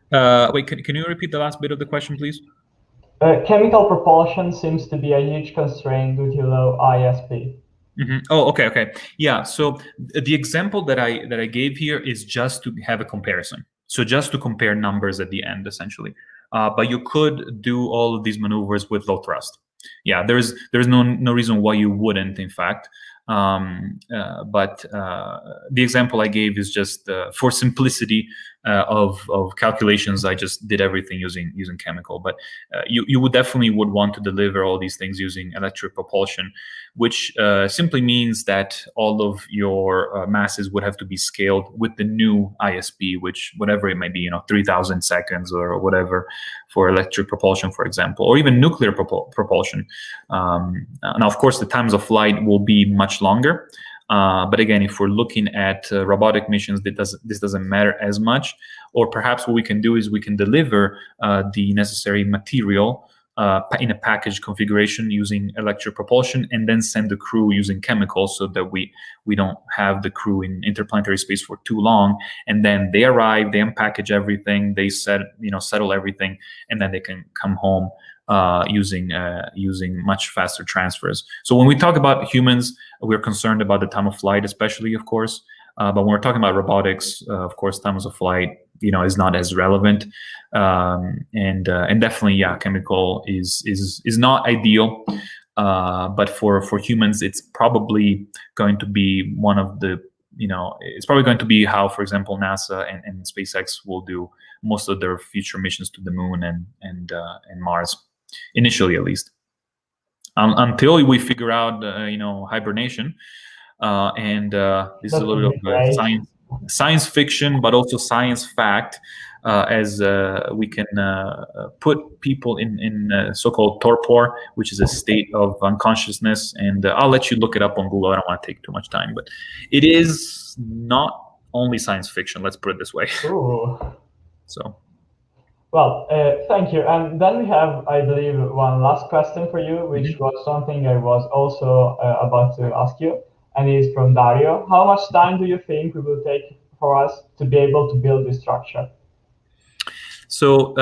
[SPEAKER 4] Wait, can you repeat the last bit of the question, please?
[SPEAKER 2] Chemical propulsion seems to be a huge constraint due to low ISP.
[SPEAKER 4] Mm-hmm. Oh, okay. Yeah, so the example that I gave here is just to have a comparison. So just to compare numbers at the end, essentially. But you could do all of these maneuvers with low thrust. Yeah, there's no reason why you wouldn't, in fact. But the example I gave is just for simplicity of calculations. I just did everything using chemical. But you would definitely want to deliver all these things using electric propulsion, which simply means that all of your masses would have to be scaled with the new ISP, which whatever it might be, 3,000 seconds or whatever for electric propulsion, for example, or even nuclear propulsion. Now, of course, the times of flight will be much longer. But again, if we're looking at robotic missions, this doesn't matter as much. Or perhaps what we can do is we can deliver the necessary material in a package configuration using electric propulsion, and then send the crew using chemicals, so that we don't have the crew in interplanetary space for too long. And then they arrive, they unpackage everything, they settle everything, and then they can come home using much faster transfers. So when we talk about humans, we're concerned about the time of flight, especially, of course. But when we're talking about robotics, of course, times of flight, is not as relevant. And definitely, yeah, chemical is not ideal. But for humans, it's probably going to be one of the, it's probably going to be how, for example, NASA and SpaceX will do most of their future missions to the moon and Mars, initially at least, until we figure out, hibernation. And this is a little bit of science fiction, but also science fact, as we can put people in so-called torpor, which is a state of unconsciousness. And I'll let you look it up on Google. I don't want to take too much time, but it is not only science fiction. Let's put it this way.
[SPEAKER 2] Ooh.
[SPEAKER 4] So.
[SPEAKER 2] Well, thank you. And then we have, I believe, one last question for you, which was something I was also about to ask you, and it is from Dario. How much time do you think it will take for us to be able to build this structure?
[SPEAKER 4] So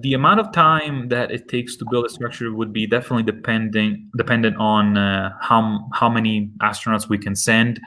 [SPEAKER 4] the amount of time that it takes to build a structure would be definitely dependent on how many astronauts we can send,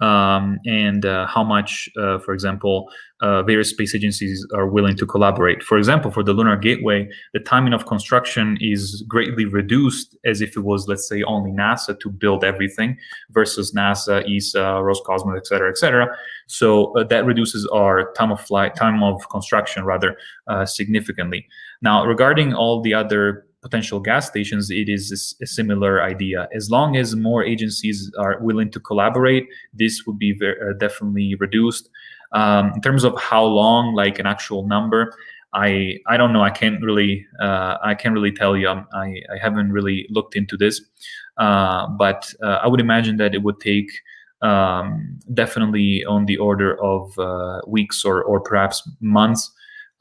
[SPEAKER 4] and how much, for example, various space agencies are willing to collaborate. For example, for the Lunar Gateway, the timing of construction is greatly reduced, as if it was, let's say, only NASA to build everything, versus NASA, ESA, Roscosmos, et cetera, So that reduces our time of construction rather significantly. Now, regarding all the other potential gas stations, it is a similar idea. As long as more agencies are willing to collaborate, this would be definitely reduced. In terms of how long, like an actual number, I don't know. I can't really tell you. I haven't really looked into this, but I would imagine that it would take definitely on the order of weeks or perhaps months.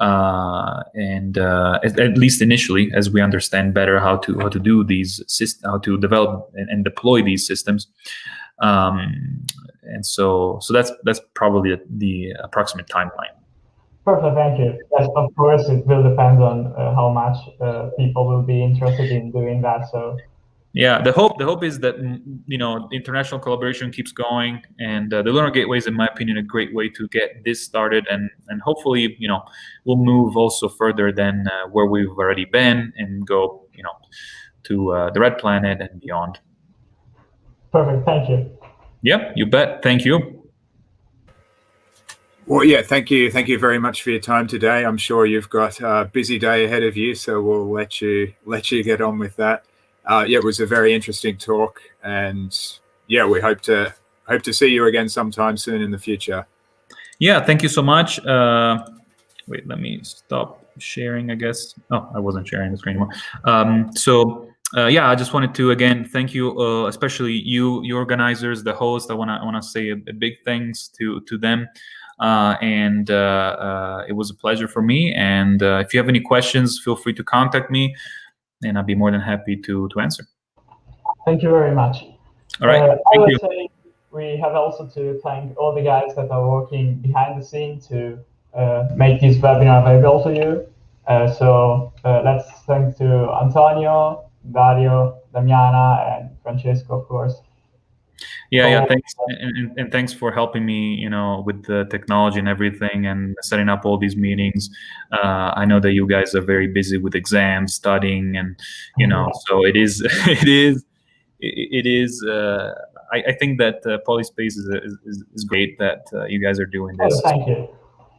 [SPEAKER 4] And at least initially, as we understand better how to do these how to develop and deploy these systems, and so that's probably the approximate timeline.
[SPEAKER 2] Perfect, thank you. Yes, of course, it will depend on how much people will be interested in doing that. So.
[SPEAKER 4] Yeah, the hope is that international collaboration keeps going, and the Lunar Gateway is, in my opinion, a great way to get this started, and hopefully we'll move also further than where we've already been, and go to the Red Planet and beyond.
[SPEAKER 2] Perfect, thank you.
[SPEAKER 4] Yep, you bet. Thank you.
[SPEAKER 3] Well, yeah, thank you very much for your time today. I'm sure you've got a busy day ahead of you, so we'll let you get on with that. Yeah, it was a very interesting talk, and yeah, we hope to see you again sometime soon in the future.
[SPEAKER 4] Yeah, thank you so much. Wait, let me stop sharing, I guess. Oh, I wasn't sharing the screen anymore. Yeah, I just wanted to again thank you, especially you organizers, the host. I wanna say a big thanks to them. And it was a pleasure for me. And if you have any questions, feel free to contact me, and I'll be more than happy to answer.
[SPEAKER 2] Thank you very much.
[SPEAKER 4] All right.
[SPEAKER 2] I would say we have also to thank all the guys that are working behind the scene to make this webinar available to you. So let's thank to Antonio, Dario, Damiana, and Francesco, of course.
[SPEAKER 4] Yeah, thanks, and thanks for helping me, with the technology and everything, and setting up all these meetings. I know that you guys are very busy with exams, studying, and so it is. I think that Polispace is great that you guys are doing this.
[SPEAKER 2] Oh, thank you.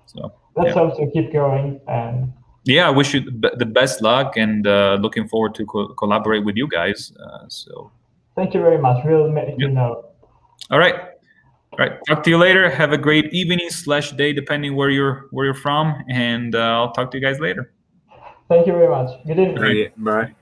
[SPEAKER 4] So
[SPEAKER 2] let's hope to keep going. And
[SPEAKER 4] yeah, I wish you the best luck, and looking forward to collaborate with you guys. So
[SPEAKER 2] thank you very much. We'll make you know.
[SPEAKER 4] All right. All right. Talk to you later. Have a great evening/day, depending where you're from, and I'll talk to you guys later.
[SPEAKER 2] Thank you very much. Good evening.
[SPEAKER 3] Bye.